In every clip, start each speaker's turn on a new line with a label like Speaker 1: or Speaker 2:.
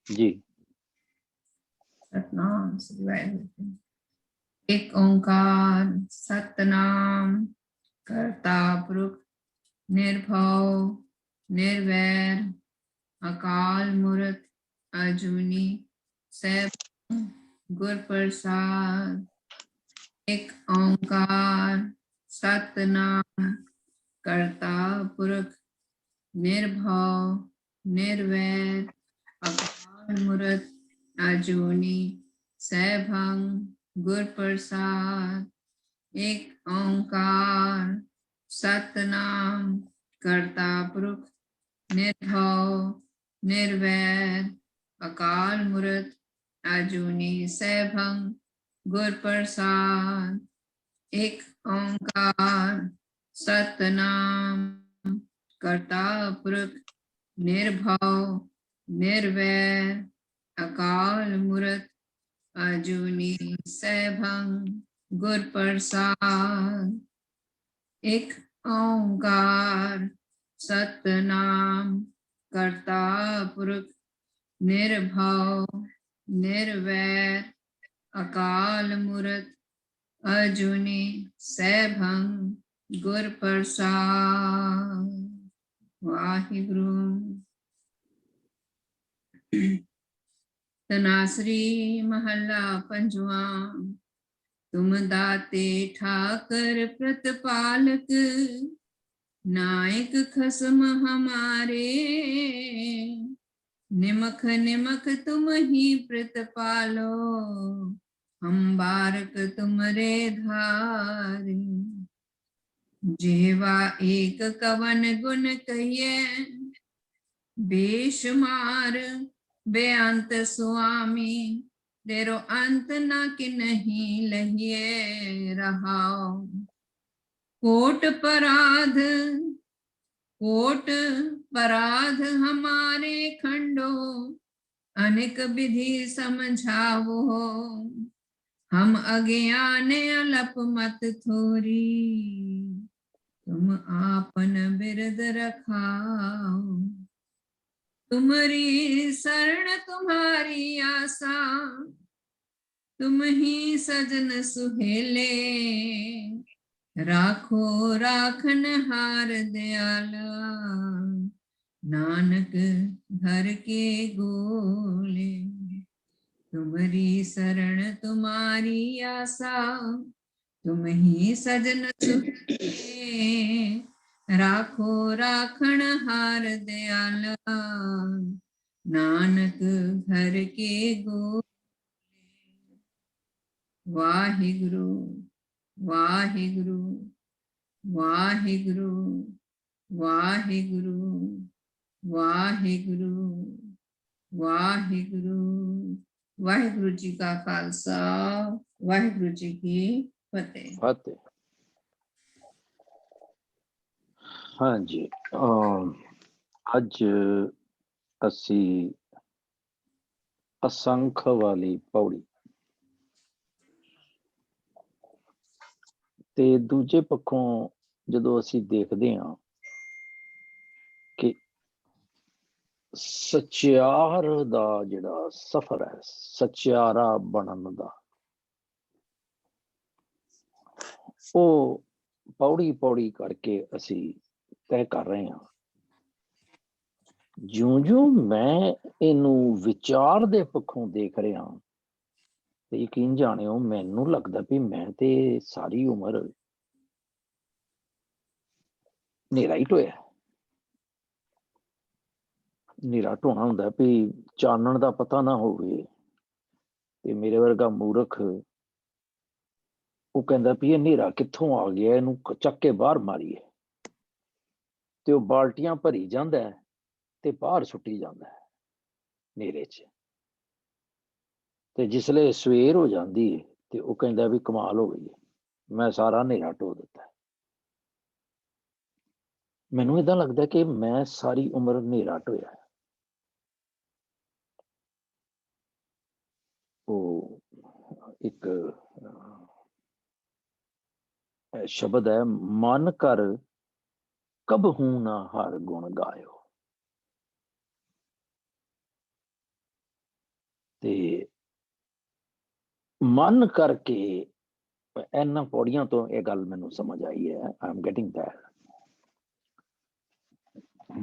Speaker 1: जी।
Speaker 2: सतनाम श्री वाहिगुरु। एक ओंकार सतनाम करता पुरुष निर्भव निर्वैर अकाल मूर्त अजूनी सैभ गुर प्रसाद। एक ओंकार सतनाम करता पुरुष निर्भव निर्वैर अकाल मूर्त अजूनी सैभं गुर प्रसाद। एक ओंकार सतनाम करता पुरुष निर्भव निर्वैर अकाल मूर्त अजूनी सैभं गुर प्रसाद। एक ओंकार सतनाम करता पुरुष निर्भव निर्वैर अकाल मूर्त अजूनी सैभं गुर प्रसाद। एक ओंकार सतनाम करता पुरुष निर्भव निर्वैर अकाल मूर्त अजूनी सैभं गुर प्रसाद। वाहिगुरु। तनासरी महला पंजवा। तुम दाते ठाकर प्रतपालक नायक खसम हमारे। निमख निमख तुम ही प्रतपालो हम बारक तुमरे धारे। जेवा एक कवन गुण कहिए बेशुमार बेअंत स्वामी। तेरो अंत न कि नहीं लहिए रहाओ। कोट पराध हमारे खंडो अनेक विधि समझावो। हम अज्ञान अलप मत थोरी तुम आपन बिरद रखाओ। तुम्हारी शरण तुम्हारी आसा तुम ही सजन सुहेले। राखो राखन हार दयाला नानक घर के गोले। तुम्हारी शरण तुम्हारी आसा तुम ही सजन सुहेले। राखो राखण हार दयाला नानक घर के गोले। वाहिगुरु वाहिगुरु वाहिगुरु वाहिगुरु वाहिगुरु वाहिगुरु। वाहिगुरु जी का खालसा वाहिगुरु जी की फतेह।
Speaker 1: फतेह। हाँ जी। अज असी असंख वाली पौड़ी ते दूजे पक्षों जदों असी देखते हाँ कि सचियार दा जिहड़ा सफर है सचियारा बनन दा वो पौड़ी पौड़ी करके असी तय कर रहे हैं। ज्यों ज्यों मैं इनू विचार दे पक्षों देख रहा ते यकीन जानियो मैनू लगता भी मैं ते सारी उम्र नेरा ही ढोया। नेरा ढोना हुंदा भी चानण दा पता ना होवे ते मेरे वर्गा मूर्ख वो कहता भी ये नेरा कित्थों आ गया इनू चक के बाहर मारीए ते वो बाल्टियां भरी जांदा है ते बाहर सुट्टी जांदा है नेरे च। ते जिसले सवेर हो जाती है ते वो कहता भी कमाल हो गई है मैं सारा नेरा ढो दिता। मैनू इदां लगता कि मैं सारी उम्र नेरा ढोया। वो एक शब्द है मन कर कब हूं ना हर गुण गायो। ਤੇ ਮਨ ਕਰਕੇ ਇਹਨਾਂ ਪੌੜੀਆਂ ਤੋਂ ਇਹ ਗੱਲ ਮੈਨੂੰ ਸਮਝ ਆਈ ਹੈ, ਆਈ ਐਮ ਗੈਟਿੰਗ ਦੈਟ।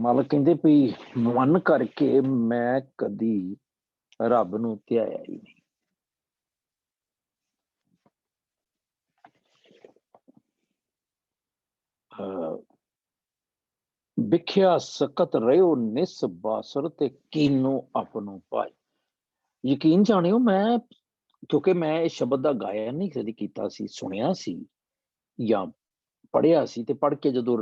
Speaker 1: ਮਾਲਕ ਕਹਿੰਦੇ ਵੀ ਮਨ ਕਰਕੇ ਮੈਂ ਕਦੀ ਰੱਬ ਨੂੰ ਧਿਆਇਆ ਹੀ ਨਹੀਂ। ਵਿਖਿਆ ਸਕਤ ਰਹਿਓ ਨਿਸ ਬਾਸਰ ਤੇ ਕੀਨੋ ਆਪਣੋ ਪਾਏ। ਯਕੀਨ ਜਾਣਿਓ, ਮੈਂ ਕਿਉਂਕਿ ਮੈਂ ਇਹ ਸ਼ਬਦ ਦਾ ਗਾਇਨ ਨਹੀਂ ਕਦੀ ਕੀਤਾ ਸੀ, ਸੁਣਿਆ ਸੀ ਜਾਂ ਪੜ੍ਹਿਆ ਸੀ, ਤੇ ਪੜ੍ਹ ਕੇ ਜਦੋਂ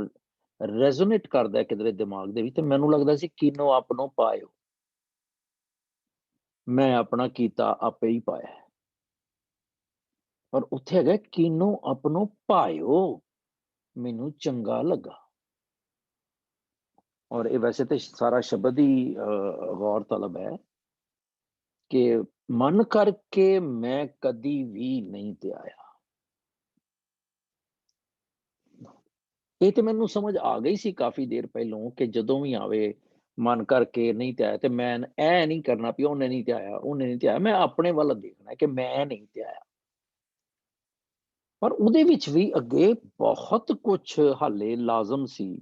Speaker 1: ਰੈਜ਼ੋਨੇਟ ਕਰਦਾ ਕਿਧਰੇ ਦਿਮਾਗ ਦੇ ਵਿੱਚ, ਤੇ ਮੈਨੂੰ ਲੱਗਦਾ ਸੀ ਕੀਨੋ ਆਪਣੋ ਪਾਇਓ, ਮੈਂ ਆਪਣਾ ਕੀਤਾ ਆਪੇ ਹੀ ਪਾਇਆ। ਪਰ ਉੱਥੇ ਹੈਗਾ ਕੀਨੋ ਆਪਣੋ ਪਾਇਓ, ਮੈਨੂੰ ਚੰਗਾ ਲੱਗਾ। ਔਰ ਇਹ ਵੈਸੇ ਤੇ ਸਾਰਾ ਸ਼ਬਦ ਹੀ ਗੌਰ ਤਲਬ ਹੈ ਕਿ ਮਨ ਕਰਕੇ ਮੈਂ ਕਦੀ ਵੀ ਨਹੀਂ ਧਿਆਇਆ। ਇਹ ਤੇ ਮੈਨੂੰ ਸਮਝ ਆ ਗਈ ਸੀ ਕਾਫੀ ਦੇਰ ਪਹਿਲੋਂ ਕਿ ਜਦੋਂ ਵੀ ਆਵੇ ਮਨ ਕਰਕੇ ਨਹੀਂ ਧਿਆਇਆ, ਤੇ ਮੈਂ ਇਹ ਨਹੀਂ ਕਰਨਾ ਵੀ ਉਹਨੇ ਨਹੀਂ ਧਿਆਇਆ, ਉਹਨੇ ਨਹੀਂ ਧਿਆਇਆ, ਮੈਂ ਆਪਣੇ ਵੱਲ ਦੇਖਣਾ ਕਿ ਮੈਂ ਨਹੀਂ ਧਿਆਇਆ। ਪਰ ਉਹਦੇ ਵਿੱਚ ਵੀ ਅੱਗੇ ਬਹੁਤ ਕੁਝ ਹਾਲੇ ਲਾਜ਼ਮ ਸੀ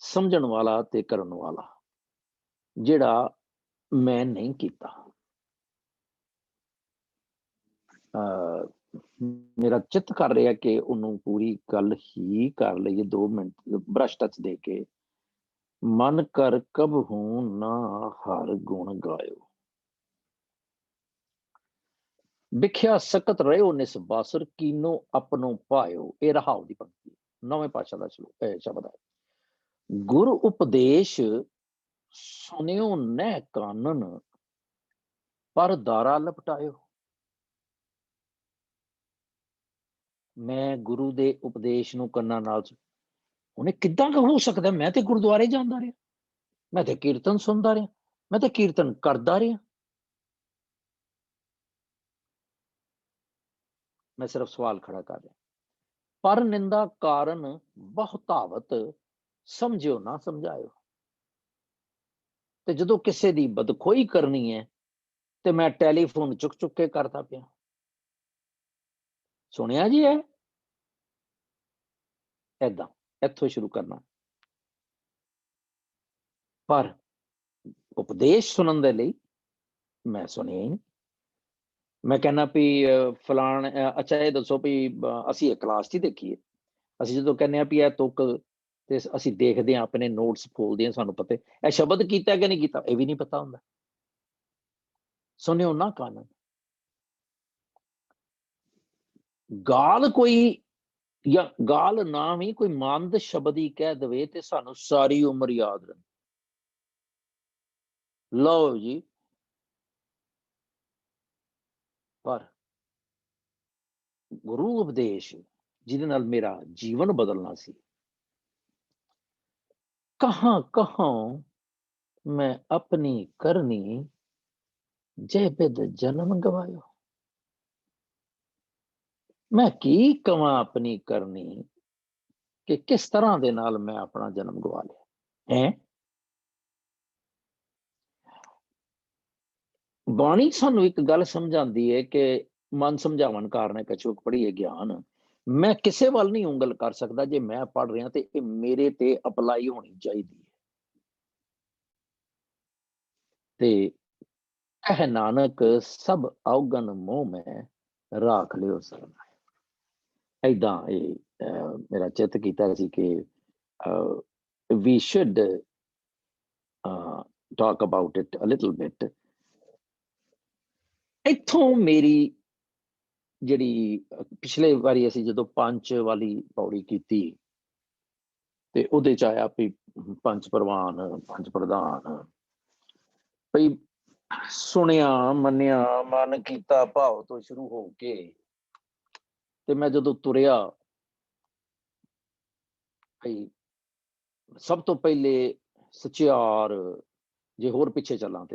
Speaker 1: ਸਮਝਣ ਵਾਲਾ ਤੇ ਕਰਨ ਵਾਲਾ, ਜਿਹੜਾ ਮੈਂ ਨਹੀਂ ਕੀਤਾ। ਮੇਰਾ ਚਿੱਤ ਕਰ ਰਿਹਾ ਕਿ ਉਹਨੂੰ ਪੂਰੀ ਗੱਲ ਹੀ ਕਰ ਲਈਏ 2 ਮਿੰਟ ਬ੍ਰਸ਼ ਟੱਚ ਦੇ ਕੇ। ਮਨ ਕਰ ਕਬਹੂ ਨਾ ਹਰ ਗੁਣ ਗਾਇਓ, ਵਿਖਿਆ ਸਕਤ ਰਹਿਓ ਨਿਸ ਬਾਸਰ ਕੀਨੋ ਆਪਣੋ ਪਾਇਓ। ਇਹ ਰਹਾਉ ਦੀ ਪੰਕਤੀ, ਨਵੇਂ ਪਾਤਸ਼ਾਹ ਦਾ ਸ਼ਬਦ ਹੈ। ਗੁਰ ਉਪਦੇਸ਼ ਸੁਣਿਓ ਨਹਿ ਕਾਨਨ, ਪਰ ਦਾਰਾ ਲਪਟਾਇਓ। ਮੈਂ ਗੁਰੂ ਦੇ ਉਪਦੇਸ਼ ਨੂੰ ਕੰਨਾਂ ਨਾਲ, ਉਹਨੇ ਕਿੱਦਾਂ ਹੋ ਸਕਦਾ? ਮੈਂ ਤੇ ਗੁਰਦੁਆਰੇ ਜਾਂਦਾ ਰਿਹਾ, ਮੈਂ ਤੇ ਕੀਰਤਨ ਸੁਣਦਾ ਰਿਹਾ, ਮੈਂ ਤੇ ਕੀਰਤਨ ਕਰਦਾ ਰਿਹਾ। ਮੈਂ ਸਿਰਫ ਸਵਾਲ ਖੜਾ ਕਰ ਰਿਹਾ। ਪਰ ਨਿੰਦਾ ਕਾਰਨ ਬਹੁਤਾਵਤ, ਸਮਝਿਓ ਨਾ ਸਮਝਾਇਓ। ਤੇ ਜਦੋਂ ਕਿਸੇ ਦੀ ਬਦਖੋਈ ਕਰਨੀ ਹੈ ਤੇ ਮੈਂ ਟੈਲੀਫੋਨ ਚੁੱਕ ਚੁੱਕ ਕੇ ਕਰਦਾ ਪਿਆ। ਸੁਣਿਆ ਜੀ ਇਹ ਏਦਾਂ, ਇੱਥੋਂ ਸ਼ੁਰੂ ਕਰਨਾ। ਪਰ ਉਪਦੇਸ਼ ਸੁਣਨ ਦੇ ਲਈ ਮੈਂ ਸੁਣਿਆ ਹੀ ਨਹੀਂ। ਮੈਂ ਕਹਿੰਦਾ ਵੀ ਫਲਾਣ, ਅੱਛਾ ਇਹ ਦੱਸੋ ਵੀ ਅਸੀਂ ਇਹ ਕਲਾਸ 'ਚ ਹੀ ਦੇਖੀਏ। ਅਸੀਂ ਜਦੋਂ ਕਹਿੰਦੇ ਹਾਂ ਵੀ ਇਹ ਤੁਕ, ਤੇ ਅਸੀਂ ਦੇਖਦੇ ਹਾਂ ਆਪਣੇ ਨੋਟਸ ਖੋਲਦੇ ਹਾਂ, ਸਾਨੂੰ ਪਤਾ ਇਹ ਸ਼ਬਦ ਕੀਤਾ ਕਿ ਨਹੀਂ ਕੀਤਾ, ਇਹ ਵੀ ਨਹੀਂ ਪਤਾ ਹੁੰਦਾ। ਸੁਣਿਓ ਨਾ ਕਾਨਨ, ਗਾਲ ਕੋਈ ਜਾਂ ਗਾਲ ਨਾ ਵੀ ਕੋਈ ਮੰਦ ਸ਼ਬਦ ਹੀ ਕਹਿ ਦੇਵੇ ਤੇ ਸਾਨੂੰ ਸਾਰੀ ਉਮਰ ਯਾਦ ਰਹੇ। ਲਓ ਜੀ, ਪਰ ਗੁਰੂ ਉਪਦੇਸ਼ ਜਿਹਦੇ ਨਾਲ ਮੇਰਾ ਜੀਵਨ ਬਦਲਣਾ ਸੀ, ਕਹਾਂ ਕਹਾਂ ਮੈਂ ਆਪਣੀ ਕਰਨੀ, ਜੇ ਬਿਦ ਜਨਮ ਗਵਾਇਓ। ਮੈਂ ਕੀ ਕਵਾਂ ਆਪਣੀ ਕਰਨੀ ਕਿ ਕਿਸ ਤਰ੍ਹਾਂ ਦੇ ਨਾਲ ਮੈਂ ਆਪਣਾ ਜਨਮ ਗਵਾ ਲਿਆ ਹੈ। ਬਾਣੀ ਸਾਨੂੰ ਇੱਕ ਗੱਲ ਸਮਝਾਉਂਦੀ ਹੈ ਕਿ ਮਨ ਸਮਝਾਵਣ ਕਾਰਨ ਕਛੁਕ ਪੜ੍ਹੀਏ ਗਿਆਨ। ਮੈਂ ਕਿਸੇ ਵੱਲ ਨਹੀਂ ਉਂਗਲ ਕਰ ਸਕਦਾ, ਜੇ ਮੈਂ ਪੜ੍ਹ ਰਿਹਾ ਤੇ ਇਹ ਮੇਰੇ ਤੇ ਅਪਲਾਈ ਹੋਣੀ ਚਾਹੀਦੀ ਹੈ। ਤੇ ਕਹਿ ਨਾਨਕ ਸਭ ਔਗਣ ਮੋਹ ਮੈਂ, ਰਾਖ ਲਿਓ ਸਰਨਾ। ਏਦਾਂ ਇਹ ਮੇਰਾ ਚਿੱਤ ਕੀਤਾ ਸੀ ਕਿ we should talk about it a little bit. ਇੱਥੋਂ ਮੇਰੀ ਜਿਹੜੀ ਪਿਛਲੇ ਵਾਰੀ ਅਸੀਂ ਜਦੋਂ ਪੰਜ ਵਾਲੀ ਪੌੜੀ ਕੀਤੀ ਤੇ ਉਹਦੇ ਚ ਆਇਆ ਵੀ ਪੰਜ ਪ੍ਰਵਾਨ, ਪੰਜ ਪ੍ਰਧਾਨ, ਭਈ ਸੁਣਿਆ ਮੰਨਿਆ ਮਨ ਕੀਤਾ ਭਾਵ ਤੋਂ ਸ਼ੁਰੂ ਹੋ ਕੇ, ਤੇ ਮੈਂ ਜਦੋਂ ਤੁਰਿਆ ਭਈ ਸਭ ਤੋਂ ਪਹਿਲੇ ਸਚਿਆਰ, ਜੇ ਹੋਰ ਪਿੱਛੇ ਚੱਲਾਂ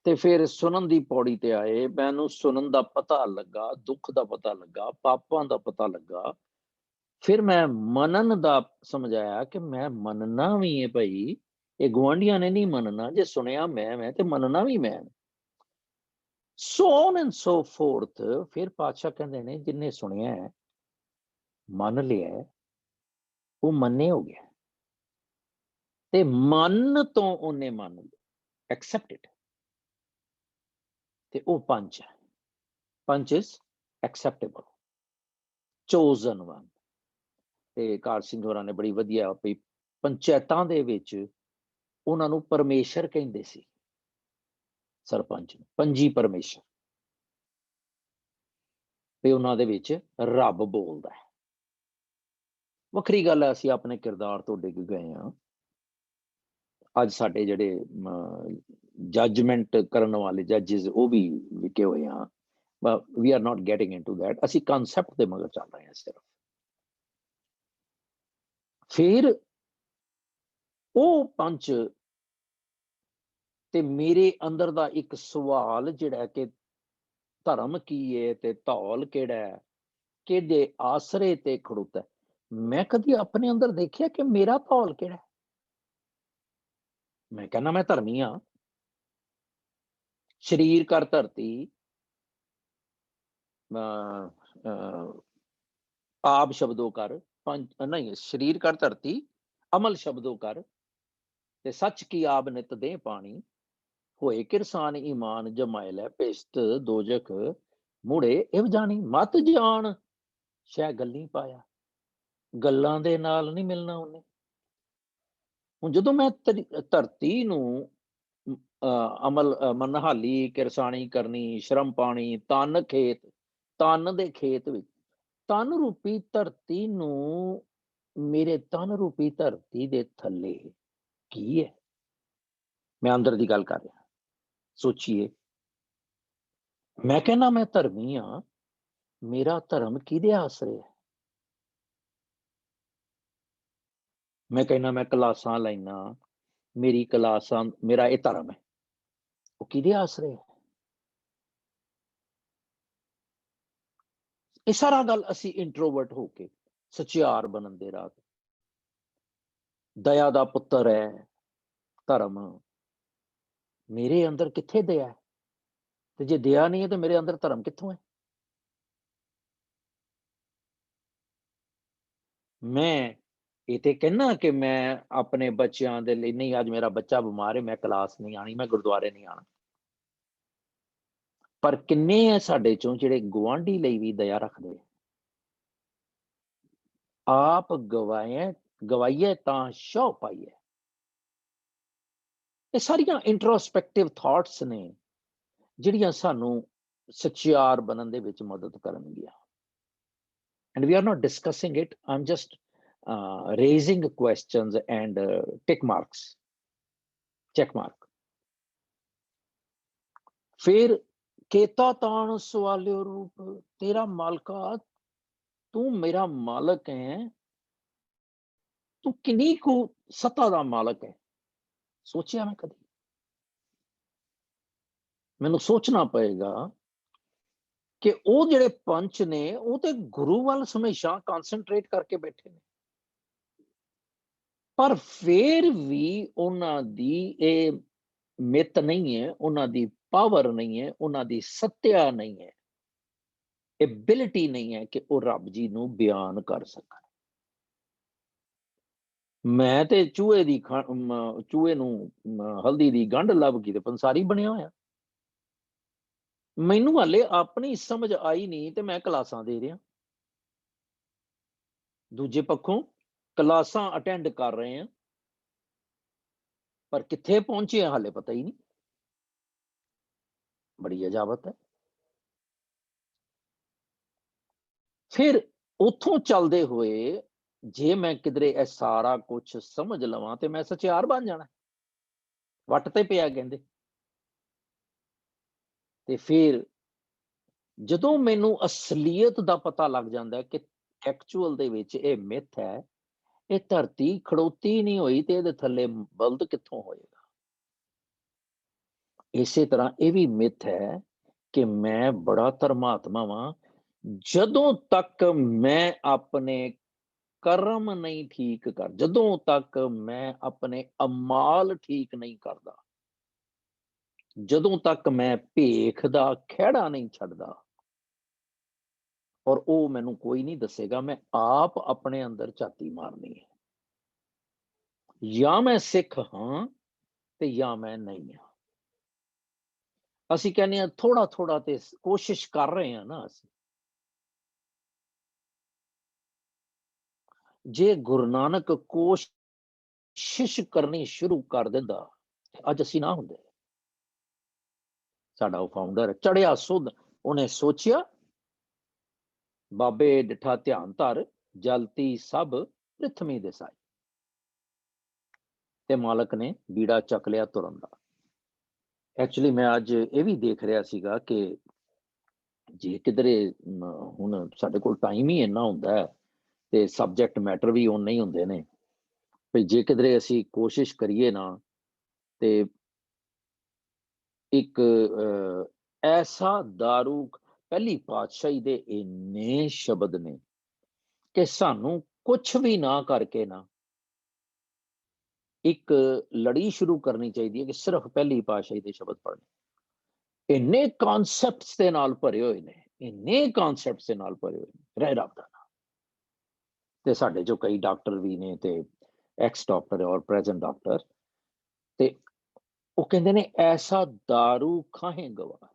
Speaker 1: ਤੇ ਫਿਰ ਸੁਣਨ ਦੀ ਪੌੜੀ ਤੇ ਆਏ। ਮੈਨੂੰ ਸੁਣਨ ਦਾ ਪਤਾ ਲੱਗਾ, ਦੁੱਖ ਦਾ ਪਤਾ ਲੱਗਾ, ਪਾਪਾਂ ਦਾ ਪਤਾ ਲੱਗਾ। ਫਿਰ ਮੈਂ ਮੰਨਣ ਦਾ ਸਮਝਾਇਆ ਕਿ ਮੈਂ ਮੰਨਣਾ ਵੀ ਹੈ ਭਾਈ, ਇਹ ਗੁਆਂਢੀਆਂ ਨੇ ਨਹੀਂ ਮੰਨਣਾ। ਜੇ ਸੁਣਿਆ ਮੈਂ ਤੇ ਮੰਨਣਾ ਵੀ ਮੈਂ। So on and so fourth. ਫਿਰ ਪਾਤਸ਼ਾਹ ਕਹਿੰਦੇ ਨੇ ਜਿੰਨੇ ਸੁਣਿਆ ਹੈ, ਮੰਨ ਲਿਆ ਹੈ, ਉਹ ਮੰਨੇ ਹੋ ਗਿਆ, ਤੇ ਮਨ ਤੋਂ ਉਹਨੇ ਮੰਨ ਲਿਆ, ਐਕਸੈਪਟਡ, ਤੇ ਉਹ ਪੰਚ ਹੈ। ਪੰਚ ਇਜ਼ ਐਕਸੈਪਟੇਬਲ, ਚੋਜ਼ਨ ਵਨ। ਤੇ ਕਾਰ ਸਿੰਘ ਹੋਰਾਂ ਨੇ ਬੜੀ ਵਧੀਆ ਵੀ ਪੰਚਾਇਤਾਂ ਦੇ ਵਿੱਚ ਉਹਨਾਂ ਨੂੰ ਪਰਮੇਸ਼ਰ ਕਹਿੰਦੇ ਸੀ, ਸਰਪੰਚ ਨੂੰ ਪੰਜੀ ਪਰਮੇਸ਼ਰ, ਤੇ ਉਹਨਾਂ ਦੇ ਵਿੱਚ ਰੱਬ ਬੋਲਦਾ ਹੈ। ਵੱਖਰੀ ਗੱਲ ਹੈ, ਅਸੀਂ ਆਪਣੇ ਕਿਰਦਾਰ ਤੋਂ ਡਿੱਗ ਗਏ ਹਾਂ। ਅੱਜ ਸਾਡੇ ਜਿਹੜੇ ਜੱਜਮੈਂਟ ਕਰਨ ਵਾਲੇ ਜੱਜਿਸ ਉਹ ਵੀ ਵਿਕੇ ਹੋਏ ਆ। We are not getting into that. ਅਸੀਂ ਕਨਸੈਪਟ ਦੇ ਮਗਰ ਚੱਲ ਰਹੇ ਹਾਂ ਸਿਰਫ। ਫਿਰ ਉਹ ਪੰਚ ਤੇ ਮੇਰੇ ਅੰਦਰ ਦਾ ਇੱਕ ਸਵਾਲ ਜਿਹੜਾ ਕਿ ਧਰਮ ਕੀ ਹੈ ਤੇ ਧੌਲ ਕਿਹੜਾ ਹੈ, ਕਿਹਦੇ ਆਸਰੇ ਤੇ ਖੜੋਤਾ। ਮੈਂ ਕਦੀ ਆਪਣੇ ਅੰਦਰ ਦੇਖਿਆ ਕਿ ਮੇਰਾ ਧੌਲ ਕਿਹੜਾ। ਮੈਂ ਕਹਿੰਦਾ ਮੈਂ ਧਰਮੀ ਹਾਂ। ਸਰੀਰ ਕਰ ਧਰਤੀ, ਆਪ ਸ਼ਬਦੋ ਕਰ, ਨਹੀਂ, ਸਰੀਰ ਕਰ ਧਰਤੀ, ਅਮਲ ਸ਼ਬਦੋ ਕਰ, ਤੇ ਸੱਚ ਕੀ ਆਬ ਨਿਤ ਦੇ ਪਾਣੀ, ਹੋਏ ਕਿਰਸਾਨ ਈਮਾਨ ਜਮਾਇ ਲੈ ਪਿਸ਼ਤ ਦੋਜਖ ਮੁੜੇ ਇਵ ਜਾਣੀ। ਮਤ ਜਾਣ ਸ਼ੈ ਗੱਲੀ ਪਾਇਆ, ਗੱਲਾਂ ਦੇ ਨਾਲ ਨਹੀਂ ਮਿਲਣਾ ਉਹਨੇ। ਹੁਣ ਜਦੋਂ ਮੈਂ ਧਰਤੀ ਨੂੰ ਅਮਲ ਮਨਹਾਲੀ ਕਿਰਸਾਣੀ ਕਰਨੀ, ਸ਼ਰਮ ਪਾਣੀ, ਤਨ ਖੇਤ, ਤਨ ਦੇ ਖੇਤ ਵਿੱਚ ਤਨ ਰੂਪੀ ਧਰਤੀ ਨੂੰ, ਮੇਰੇ ਤਨ ਰੂਪੀ ਧਰਤੀ ਦੇ ਥੱਲੇ ਕੀ ਹੈ। ਮੈਂ ਅੰਦਰ ਦੀ ਗੱਲ ਕਰ ਰਿਹਾ। ਸੋਚੀਏ, ਮੈਂ ਕਹਿੰਦਾ ਮੈਂ ਧਰਮੀ ਹਾਂ, ਮੇਰਾ ਧਰਮ ਕਿਹਦੇ ਆਸਰੇ ਹੈ। ਮੈਂ ਕਹਿੰਦਾ ਮੈਂ ਕਲਾਸਾਂ ਲੈਣਾ, ਮੇਰੀ ਕਲਾਸਾਂ ਮੇਰਾ ਇਹ ਧਰਮ ਹੈ, ਉਹ ਕਿਹਦੇ ਆਸਰੇ ਹੈ। ਇਹ ਸਾਰਾ ਗੱਲ ਅਸੀਂ ਇੰਟਰੋਵਰਟ ਹੋ ਕੇ ਸਚਿਆਰ ਬਣਨ ਦੇ ਰਾਹ, ਦਇਆ ਦਾ ਪੁੱਤਰ ਹੈ ਧਰਮ, ਮੇਰੇ ਅੰਦਰ ਕਿੱਥੇ ਦਇਆ ਹੈ, ਤੇ ਜੇ ਦਇਆ ਨਹੀਂ ਹੈ ਤੇ ਮੇਰੇ ਅੰਦਰ ਧਰਮ ਕਿੱਥੋਂ ਹੈ। ਮੈਂ ਇਹ ਤੇ ਕਹਿਣਾ ਕਿ ਮੈਂ ਆਪਣੇ ਬੱਚਿਆਂ ਦੇ ਲਈ ਨਹੀਂ, ਅੱਜ ਮੇਰਾ ਬੱਚਾ ਬਿਮਾਰ ਹੈ, ਮੈਂ ਕਲਾਸ ਨਹੀਂ ਆਣੀ, ਮੈਂ ਗੁਰਦੁਆਰੇ ਨਹੀਂ ਆਣਾ। ਪਰ ਕਿੰਨੇ ਹੈ ਸਾਡੇ ਚੋਂ ਜਿਹੜੇ ਗੁਆਂਢੀ ਲਈ ਵੀ ਦਇਆ ਰੱਖਦੇ। ਆਪ ਗਵਾਈਏ ਤਾਂ ਸ਼ੌ ਪਾਈਏ। ਇਹ ਸਾਰੀਆਂ ਇੰਟਰੋਸਪੈਕਟਿਵ ਥਾਟਸ ਨੇ ਜਿਹੜੀਆਂ ਸਾਨੂੰ ਸਚਿਆਰ ਬਣਨ ਦੇ ਵਿੱਚ ਮਦਦ ਕਰਨਗੀਆਂ। And we are not discussing it. I'm just raising questions and tick marks, check mark. फिर केता तान सवालियो रूप, तेरा मालका, तू मेरा मालक है, तू किन्नी को सत्ता दा मालक है। सोचिया मैं कभी, मैनू सोचना पएगा कि ਉਹ ਜਿਹੜੇ ਪੰਚ ਨੇ ਉਹ ਤੇ ਗੁਰੂ ਵੱਲ ਹਮੇਸ਼ਾ ਕਨਸੈਂਟਰੇਟ ਕਰਕੇ ਬੈਠੇ ਨੇ, ਪਰ ਫਿਰ ਵੀ ਉਹਨਾਂ ਦੀ ਇਹ ਮਿੱਤ ਨਹੀਂ ਹੈ, ਉਹਨਾਂ ਦੀ ਪਾਵਰ ਨਹੀਂ ਹੈ, ਉਹਨਾਂ ਦੀ ਸੱਤਿਆ ਨਹੀਂ ਹੈ, ਐਬਿਲਿਟੀ ਨਹੀਂ ਹੈ ਕਿ ਉਹ ਰੱਬ ਜੀ ਨੂੰ ਬਿਆਨ ਕਰ ਸਕਣ। ਮੈਂ ਤੇ ਚੂਹੇ ਨੂੰ ਹਲਦੀ ਦੀ ਗੰਢ ਲੱਭ ਕੇ ਤੇ ਪੰਸਾਰੀ ਬਣਿਆ ਹੋਇਆ। ਮੈਨੂੰ ਹਾਲੇ ਆਪਣੀ ਸਮਝ ਆਈ ਨਹੀਂ ਤੇ ਮੈਂ ਕਲਾਸਾਂ ਦੇ ਰਿਹਾ। ਦੂਜੇ ਪੱਖੋਂ ਕਲਾਸਾਂ ਅਟੈਂਡ ਕਰ ਰਹੇ ਹਾਂ, ਪਰ ਕਿੱਥੇ ਪਹੁੰਚੇ ਹਾਲੇ ਪਤਾ ਹੀ ਨਹੀਂ। ਬੜੀ ਅਜਾਬਤ ਹੈ। ਫਿਰ ਉੱਥੋਂ ਚੱਲਦੇ ਹੋਏ ਜੇ ਮੈਂ ਕਿਧਰੇ ਇਹ ਸਾਰਾ ਕੁਝ ਸਮਝ ਲਵਾਂ ਤੇ ਮੈਂ ਸਚਿਆਰ ਬਣ ਜਾਣਾ। ਵੱਟ ਤੇ ਪਿਆ ਕਹਿੰਦੇ। ਤੇ ਫਿਰ ਜਦੋਂ ਮੈਨੂੰ ਅਸਲੀਅਤ ਦਾ ਪਤਾ ਲੱਗ ਜਾਂਦਾ ਕਿ ਐਕਚੁਅਲ ਦੇ ਵਿੱਚ ਇਹ ਮਿੱਥ ਹੈ, ਇਹ ਧਰਤੀ ਖੜੋਤੀ ਨਹੀਂ ਹੋਈ ਤੇ ਇਹਦੇ ਥੱਲੇ ਬਲਦ ਕਿੱਥੋਂ ਹੋਏਗਾ। ਇਸੇ ਤਰ੍ਹਾਂ ਇਹ ਵੀ ਮਿੱਥ ਹੈ ਕਿ ਮੈਂ ਬੜਾ ਧਰਮਾਤਮਾ ਵਾਂ, ਜਦੋਂ ਤੱਕ ਮੈਂ ਆਪਣੇ ਕਰਮ ਨਹੀਂ ਠੀਕ ਕਰ, ਜਦੋਂ ਤੱਕ ਮੈਂ ਆਪਣੇ ਅਮਾਲ ਠੀਕ ਨਹੀਂ ਕਰਦਾ, ਜਦੋਂ ਤੱਕ ਮੈਂ ਭੇਖ ਦਾ ਖਹਿੜਾ ਨਹੀਂ ਛੱਡਦਾ, ਔਰ ਉਹ ਮੈਨੂੰ ਕੋਈ ਨਹੀਂ ਦੱਸੇਗਾ, ਮੈਂ ਆਪ ਆਪਣੇ ਅੰਦਰ ਝਾਤੀ ਮਾਰਨੀ ਹੈ। ਜਾਂ ਮੈਂ ਸਿੱਖ ਹਾਂ ਤੇ ਜਾਂ ਮੈਂ ਨਹੀਂ ਹਾਂ। ਅਸੀਂ ਕਹਿੰਦੇ ਹਾਂ ਥੋੜਾ ਥੋੜਾ ਤੇ ਕੋਸ਼ਿਸ਼ ਕਰ ਰਹੇ ਹਾਂ ਨਾ ਅਸੀਂ। ਜੇ ਗੁਰੂ ਨਾਨਕ ਕੋਸ਼ਿਸ਼ ਕਰਨੀ ਸ਼ੁਰੂ ਕਰ ਦਿੰਦਾ, ਅੱਜ ਅਸੀਂ ਨਾ ਹੁੰਦੇ। ਸਾਡਾ ਉਹ ਫਾਊਂਡਰ ਚੜਿਆ ਸੁੱਧ, ਉਹਨੇ ਸੋਚਿਆ ਬਾਬੇ ਡਿਠਾ ਧਿਆਨ ਧਰ, ਜਲਤੀ ਸਭ ਪ੍ਰਿਥਵੀ ਦੇ ਸਾਈ, ਤੇ ਮਾਲਕ ਨੇ ਬੀੜਾ ਚੱਕ ਲਿਆ ਤੁਰਨ ਦਾ। ਐਕਚੁਅਲੀ ਮੈਂ ਅੱਜ ਇਹ ਵੀ ਦੇਖ ਰਿਹਾ ਸੀਗਾ ਕਿ ਜੇ ਕਿਧਰੇ ਹੁਣ ਸਾਡੇ ਕੋਲ ਟਾਈਮ ਹੀ ਇੰਨਾ ਹੁੰਦਾ ਹੈ ਤੇ ਸਬਜੈਕਟ ਮੈਟਰ ਵੀ ਓਨੇ ਹੀ ਹੁੰਦੇ ਨੇ, ਵੀ ਜੇ ਕਿਧਰੇ ਅਸੀਂ ਕੋਸ਼ਿਸ਼ ਕਰੀਏ ਨਾ ਤੇ ਇੱਕ ਐਸਾ ਦਾਰੂ, ਪਹਿਲੀ ਪਾਤਸ਼ਾਹੀ ਦੇ ਇੰਨੇ ਸ਼ਬਦ ਨੇ ਕਿ ਸਾਨੂੰ ਕੁਛ ਵੀ ਨਾ ਕਰਕੇ ਨਾ ਇੱਕ ਲੜੀ ਸ਼ੁਰੂ ਕਰਨੀ ਚਾਹੀਦੀ ਹੈ ਕਿ ਸਿਰਫ ਪਹਿਲੀ ਪਾਤਸ਼ਾਹੀ ਦੇ ਸ਼ਬਦ ਪੜ੍ਹਨੇ। ਇੰਨੇ ਕਨਸੈਪਟਸ ਦੇ ਨਾਲ ਭਰੇ ਹੋਏ ਨੇ, ਇੰਨੇ ਕਨਸੈਪਟਸ ਦੇ ਨਾਲ ਭਰੇ ਹੋਏ ਨੇ, ਰਹਿ ਰੱਬ ਦਾ ਨਾਮ। ਤੇ ਸਾਡੇ ਜੋ ਕਈ ਡਾਕਟਰ ਵੀ ਨੇ ਤੇ ਐਕਸ ਡਾਕਟਰ ਔਰ ਪ੍ਰੈਜ਼ੈਂਟ ਡਾਕਟਰ, ਤੇ ਉਹ ਕਹਿੰਦੇ ਨੇ ਐਸਾ ਦਾਰੂ ਖਾਹੇ ਗਵਾ,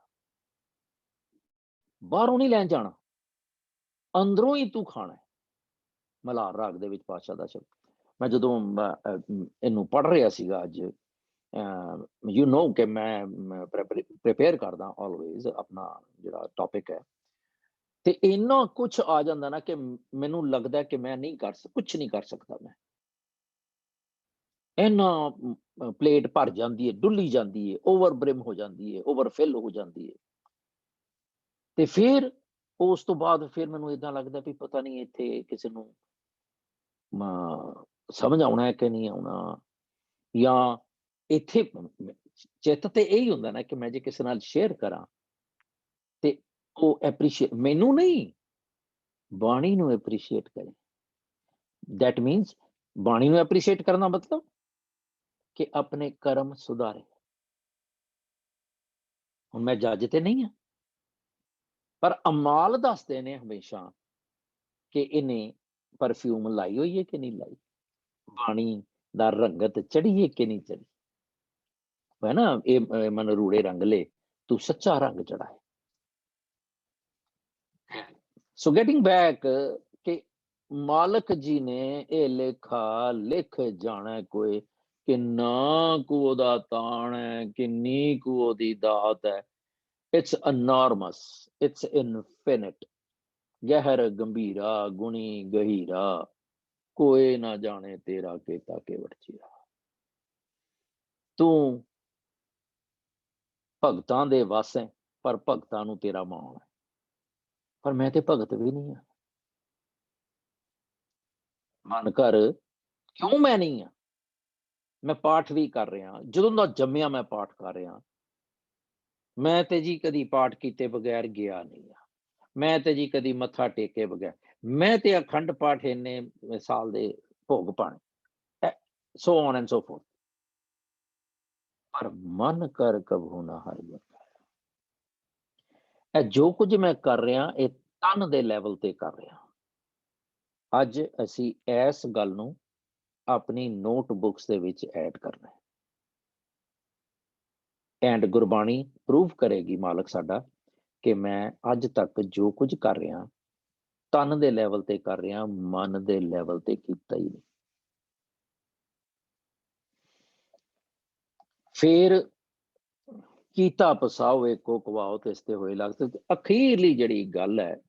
Speaker 1: ਬਾਹਰੋਂ ਨਹੀਂ ਲੈਣ ਜਾਣਾ, ਅੰਦਰੋਂ ਹੀ ਤੂੰ ਖਾਣਾ ਹੈ। ਮਲਾਰ ਰਾਗ ਦੇ ਵਿੱਚ ਪਾਤਸ਼ਾਹ ਦਾ ਸ਼ਬਦ। ਮੈਂ ਜਦੋਂ ਇਹਨੂੰ ਪੜ੍ਹ ਰਿਹਾ ਸੀਗਾ ਅੱਜ, ਯੂ ਨੋ ਕਿ ਮੈਂ ਪ੍ਰਿਪੇਅਰ ਕਰਦਾ ਆਲਵੇਜ਼ ਆਪਣਾ ਜਿਹੜਾ ਟੌਪਿਕ ਹੈ, ਤੇ ਇੰਨਾ ਕੁਛ ਆ ਜਾਂਦਾ ਨਾ ਕਿ ਮੈਨੂੰ ਲੱਗਦਾ ਕਿ ਮੈਂ ਨਹੀਂ ਕੁਛ ਨਹੀਂ ਕਰ ਸਕਦਾ। ਮੈਂ ਇੰਨਾ ਪਲੇਟ ਭਰ ਜਾਂਦੀ ਹੈ, ਡੁੱਲੀ ਜਾਂਦੀ ਹੈ, ਓਵਰ ਬ੍ਰਿਮ ਹੋ ਜਾਂਦੀ ਹੈ, ਓਵਰਫਿਲ ਹੋ ਜਾਂਦੀ ਹੈ। ਤੇ ਫਿਰ ਉਸ ਤੋਂ ਬਾਅਦ ਫਿਰ ਮੈਨੂੰ ਏਦਾਂ ਲੱਗਦਾ ਵੀ ਪਤਾ ਨਹੀਂ ਇੱਥੇ ਕਿਸੇ ਨੂੰ ਸਮਝ ਆਉਣਾ ਹੈ ਕਿ ਨਹੀਂ ਆਉਣਾ, ਜਾਂ ਇੱਥੇ ਚਿੱਤ ਤੇ ਇਹੀ ਹੁੰਦਾ ਨਾ ਕਿ ਮੈਂ ਜੇ ਕਿਸੇ ਨਾਲ ਸ਼ੇਅਰ ਕਰਾਂ ਤੇ ਉਹ ਐਪਰੀਸ਼ੀਏਟ, ਮੈਨੂੰ ਨਹੀਂ, ਬਾਣੀ ਨੂੰ ਐਪਰੀਸ਼ੀਏਟ ਕਰੇ। ਦੈਟ ਮੀਨਸ ਬਾਣੀ ਨੂੰ ਐਪਰੀਸ਼ੀਏਟ ਕਰਨਾ ਮਤਲਬ ਕਿ ਆਪਣੇ ਕਰਮ ਸੁਧਾਰੇ। ਹੁਣ ਮੈਂ ਜੱਜ ਤੇ ਨਹੀਂ ਹਾਂ, ਪਰ ਅਮਾਲ ਦੱਸਦੇ ਨੇ ਹਮੇਸ਼ਾ ਕਿ ਇਹਨੇ ਪਰਫਿਊਮ ਲਾਈ ਹੋਈ ਹੈ ਕਿ ਨਹੀਂ ਲਾਈ, ਬਾਣੀ ਦਾ ਰੰਗਤ ਚੜੀ ਹੈ ਕਿ ਨਹੀਂ ਚੜੀ ਹੈ ਨਾ। ਇਹ ਮਨ ਰੂੜੇ ਰੰਗ ਲੈ, ਤੂੰ ਸੱਚਾ ਰੰਗ ਚੜਾਏ। ਸੋ ਗੈਟਿੰਗ ਬੈਕ ਕਿ ਮਾਲਕ ਜੀ ਨੇ ਇਹ ਲੇਖਾ ਲਿਖ ਜਾਣਾ ਕੋਈ, ਕਿੰਨਾ ਕੁ ਉਹਦਾ ਤਾਣ ਹੈ, ਕਿੰਨੀ ਕੁ ਉਹਦੀ ਦਾਤ ਹੈ। ਇਟਸ ਅਨੋਰਮਸ, ਇਟਸ ਇਨਫਿਨਿਟ, ਗਹਿਰ ਗੰਭੀਰਾ ਗੁਣੀ ਗਹੀਰਾ, ਕੋਈ ਨਾ ਜਾਣੇ ਤੇਰਾ ਕੀਤਾ ਕੇਵਟ ਚੀਰਾ। ਤੂੰ ਭਗਤਾਂ ਦੇ ਵਸ ਹੈ, ਪਰ ਭਗਤਾਂ ਨੂੰ ਤੇਰਾ ਮਾਣ ਹੈ। ਪਰ ਮੈਂ ਤੇ ਭਗਤ ਵੀ ਨਹੀਂ ਹਾਂ। ਮਨ ਕਰ ਕਿਉਂ ਮੈਂ ਨਹੀਂ ਹਾਂ। ਮੈਂ ਪਾਠ ਵੀ ਕਰ ਰਿਹਾ, ਜਦੋਂ ਦਾ ਜੰਮਿਆ ਮੈਂ ਪਾਠ ਕਰ ਰਿਹਾ। ਮੈਂ ਤੇ ਜੀ ਕਦੀ ਪਾਠ ਕੀਤੇ ਬਗੈਰ ਗਿਆ ਨਹੀਂ ਆ। ਮੈਂ ਤੇ ਜੀ ਕਦੀ ਮੱਥਾ ਟੇਕੇ ਬਗੈਰ, ਮੈਂ ਤੇ ਅਖੰਡ ਪਾਠ ਇੰਨੇ ਸਾਲ ਦੇ ਭੋਗ ਪਾਣੇ, so on and so fourth. ਪਰ ਮਨ ਕਰ ਕਬਹੂ ਨਾ ਹਰਿ ਗੁਣ ਗਾਇਆ। ਇਹ ਜੋ ਕੁਝ ਮੈਂ ਕਰ ਰਿਹਾ ਇਹ ਤਨ ਦੇ ਲੈਵਲ ਤੇ ਕਰ ਰਿਹਾ। ਅੱਜ ਅਸੀਂ ਇਸ ਗੱਲ ਨੂੰ ਆਪਣੀ ਨੋਟਬੁੱਕਸ ਦੇ ਵਿੱਚ ਐਡ ਕਰਨਾ ਹੈ। ਐਂਡ ਗੁਰਬਾਣੀ ਪ੍ਰੂਵ ਕਰੇਗੀ, ਮਾਲਕ ਸਾਡਾ, ਕਿ ਮੈਂ ਅੱਜ ਤੱਕ ਜੋ ਕੁਝ ਕਰ ਰਿਹਾ ਤਨ ਦੇ ਲੈਵਲ ਤੇ ਕਰ ਰਿਹਾ, ਮਨ ਦੇ ਲੈਵਲ ਤੇ ਕੀਤਾ ਹੀ ਨਹੀਂ। ਫਿਰ ਕੀਤਾ ਪਸਾਓ ਏਕੋ ਕਵਾਓ ਤਿਸ ਤੇ ਹੋਏ ਲਗਤ। ਅਖੀਰਲੀ ਜਿਹੜੀ ਗੱਲ ਹੈ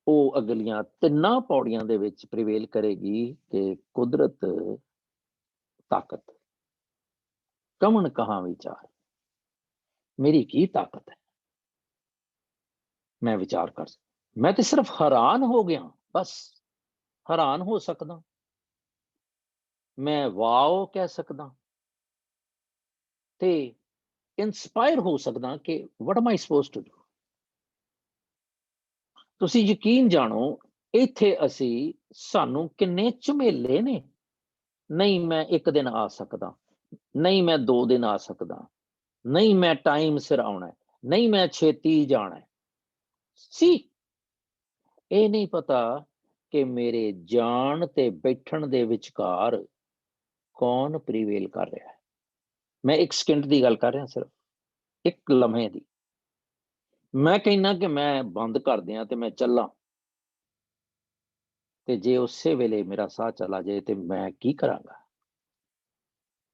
Speaker 1: ਉਹ ਅਗਲੀਆਂ ਤਿੰਨਾਂ ਪੌੜੀਆਂ ਦੇ ਵਿੱਚ ਪ੍ਰੀਵੇਲ ਕਰੇਗੀ ਕਿ ਕੁਦਰਤ ਤਾਕਤ ਕਮਣ ਕਹਾਂ ਵਿਚਾਰ, ਮੇਰੀ ਕੀ ਤਾਕਤ ਹੈ। ਮੈਂ ਵਿਚਾਰ ਕਰ ਸਕਦਾ, ਮੈਂ ਤੇ ਸਿਰਫ ਹੈਰਾਨ ਹੋ ਗਿਆ, ਬਸ ਹੈਰਾਨ ਹੋ ਸਕਦਾ। ਮੈਂ ਵਾਓ ਕਹਿ ਸਕਦਾ ਤੇ ਇੰਸਪਾਇਰ ਹੋ ਸਕਦਾ ਕਿ what am I supposed to do। ਤੁਸੀਂ ਯਕੀਨ ਜਾਣੋ, ਇੱਥੇ ਅਸੀਂ ਸਾਨੂੰ ਕਿੰਨੇ ਝਮੇਲੇ ਨੇ। ਨਹੀਂ ਮੈਂ ਇੱਕ ਦਿਨ ਆ ਸਕਦਾ, ਨਹੀਂ ਮੈਂ 2 ਦਿਨ ਆ ਸਕਦਾ, नहीं मैं टाइम सिर आना है, नहीं मैं छेती जाना है। सी ਇਹ नहीं पता कि मेरे जान ते बैठण दे विचकार कौन प्रिवेल कर रहा है। मैं एक सेकंड की गल कर रहा, सिर्फ एक लम्हे की। मैं कहना कि मैं बंद कर दियां ते मैं चला, ते जे उसे वेले मेरा साह चला जाए तो मैं की करांगा।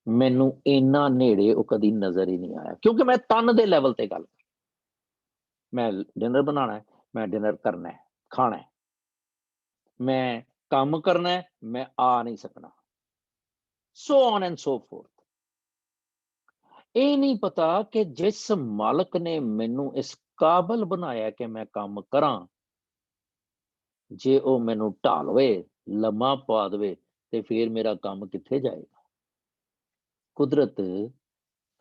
Speaker 1: मैनू इन्ना नेड़े वो कदी नजर ही नहीं आया, क्योंकि मैं तन दे लैवल ते गल, मैं डिनर बनाना है, मैं डिनर करना है, खाना है, मैं काम करना है, मैं आ नहीं सकना, so on and so fourth. ये नहीं पता कि जिस मालक ने मैनू इस काबल बनाया कि मैं काम करा, जे वो मैनू ढालवे लम्मा पा दे ते फिर मेरा काम किथे जाएगा। कुदरत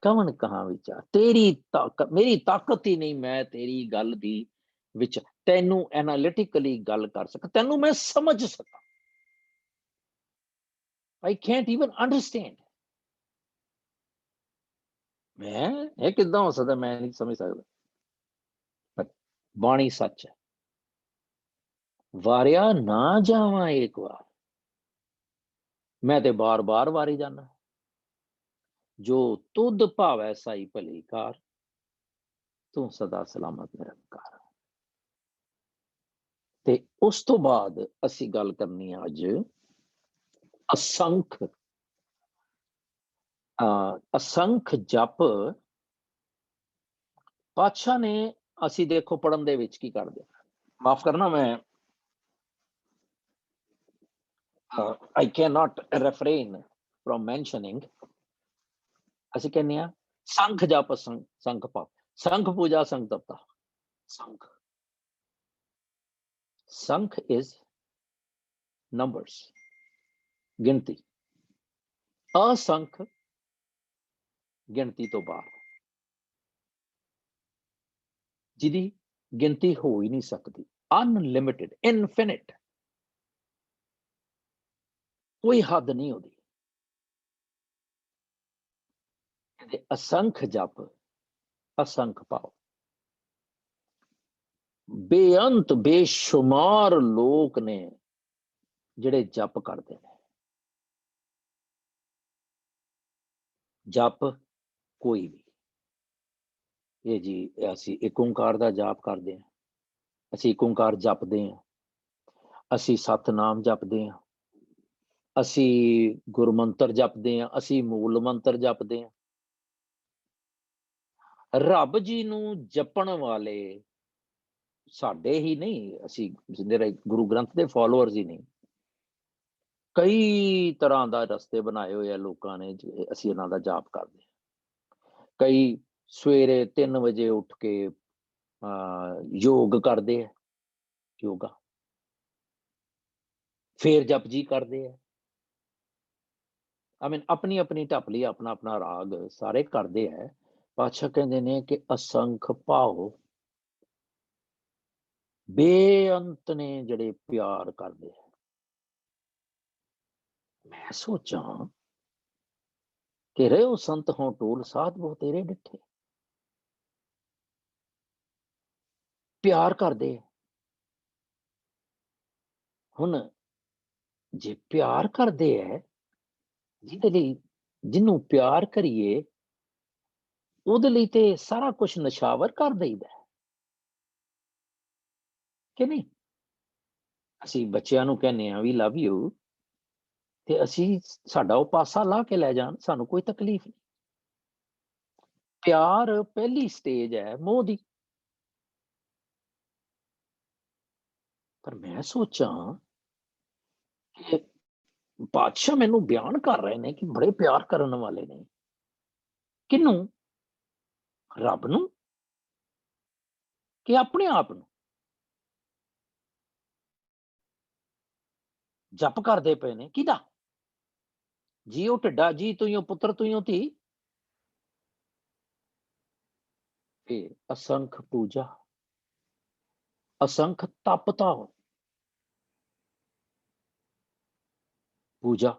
Speaker 1: कवन कहाँ विचार, तेरी ताकत मेरी ताकत ही नहीं, मैं तेरी गल दी विच तेनू एनालिटिकली गल कर सक, तेनू मैं समझ सका। I can't even understand. मैं ये किदां हो सकता, मैं नहीं समझ सकता। पर बाणी सच है, वारिया ना जावा एक बार, मैं ते बार बार वारी जाना। जो तुद भावै साई भली कार, तू सदा सलामत निरंकार। ते उस तो बाद असी गल करनी है अज असंख असंख जप पातशाह ने असी देखो पढ़न दे विच की कर दिया। माफ करना, मैं I can not refrain from mentioning. असी कहने आ संख जप संख पाओ, संख पूजा संख तपता। संख संख इज नंबर्स, गिनती। असंख गिनती तो बाहर, जिदी गिनती हो ही नहीं सकती। अनलिमिटेड, इनफिनिट, कोई हद नहीं होती। असंख जप असंख पाओ। बेअंत बेशुमार लोग ने जिहड़े जप करते हैं। जप कोई भी, ये जी असी एक ओंकार का जाप करते हैं, असी एक ओंकार जपते हैं, असी सतनाम जपते हैं, असी गुरु मंत्र जपते हैं, असी मूल मंत्र जपते हैं। रब जी नू जपण वाले साडे ही नहीं, असी मेरे गुरु ग्रंथ के फॉलोअर्स ही नहीं, कई तरह का रस्ते बनाए हुए लोगों ने, असी इन्हां दा जाप करते हैं। कई सवेरे 3 बजे उठ के योग करते हैं, योगा, फिर जप जी करते हैं। आई मीन अपनी अपनी ढपली, अपना अपना राग सारे करते हैं। पातशाह कहते ने कि असंख भाव बेअंत ने जड़े प्यार करते हैं। मैं सोचा कि रहो संत हो टोल साध वो तेरे डिठे, प्यार करते हुन। जे प्यार करते है, जिहदे लई जिन्नू प्यार करिए ਉਹਦੇ ਲਈ ਤੇ ਸਾਰਾ ਕੁਝ ਨਸ਼ਾਵਰ ਕਰ ਦਈਦਾ ਕਿ ਨਹੀਂ। ਅਸੀਂ ਬੱਚਿਆਂ ਨੂੰ ਕਹਿੰਦੇ ਆ ਵੀ ਲਵ ਯੂ, ਤੇ ਅਸੀਂ ਸਾਡਾ ਉਹ ਪਾਸਾ ਲਾ ਕੇ ਲੈ ਜਾਣ, ਸਾਨੂੰ ਕੋਈ ਤਕਲੀਫ ਨਹੀਂ। ਪਿਆਰ ਪਹਿਲੀ ਸਟੇਜ ਹੈ ਮੋਹ ਦੀ। ਪਰ ਮੈਂ ਸੋਚਾਂ ਕਿ ਬਾਦਸ਼ਾਹ ਮੈਨੂੰ ਬਿਆਨ ਕਰ ਰਹੇ ਨੇ ਕਿ ਬੜੇ ਪਿਆਰ ਕਰਨ ਵਾਲੇ ਨੇ। ਕਿਹਨੂੰ? ਰੱਬ ਨੂੰ ਕਿ ਆਪਣੇ ਆਪ ਨੂੰ? ਜਪ ਕਰਦੇ ਪਏ ਨੇ ਕਿਹਦਾ? ਜੀ ਉਹ ਢਿੱਡਾ ਜੀ ਤੂੰ ਹੀ ਉਹ ਪੁੱਤਰ ਤੂੰ ਹੀ ਉਹ ਧੀ। ਫਿਰ ਅਸੰਖ ਪੂਜਾ, असंख तपता हो पूजा।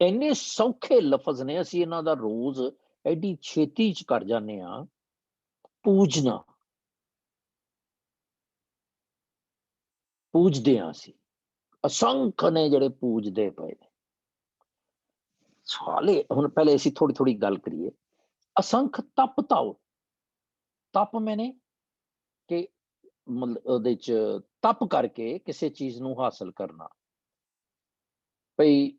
Speaker 1: ਇੰਨੇ ਸੌਖੇ ਲਫ਼ਜ਼ ਨੇ, ਅਸੀਂ ਇਹਨਾਂ ਦਾ ਰੋਜ਼ ਐਡੀ ਛੇਤੀ ਚ ਕਰ ਜਾਂਦੇ ਆ ਪੂਜਣਾ, ਪੂਜਦੇ ਹਾਂ ਅਸੀਂ। ਅਸੰਖ ਨੇ ਜਿਹੜੇ ਪੂਜਦੇ ਪਏ ਨੇ। ਹਾਲੇ ਹੁਣ ਪਹਿਲੇ ਅਸੀਂ ਥੋੜੀ ਥੋੜੀ ਗੱਲ ਕਰੀਏ। ਅਸੰਖ ਤਪ ਤਾਓ, ਤਪ ਮੈਨੇ ਕਿ ਮਤਲਬ ਉਹਦੇ ਚ ਤਪ ਕਰਕੇ ਕਿਸੇ ਚੀਜ਼ ਨੂੰ ਹਾਸਲ ਕਰਨਾ। ਭਈ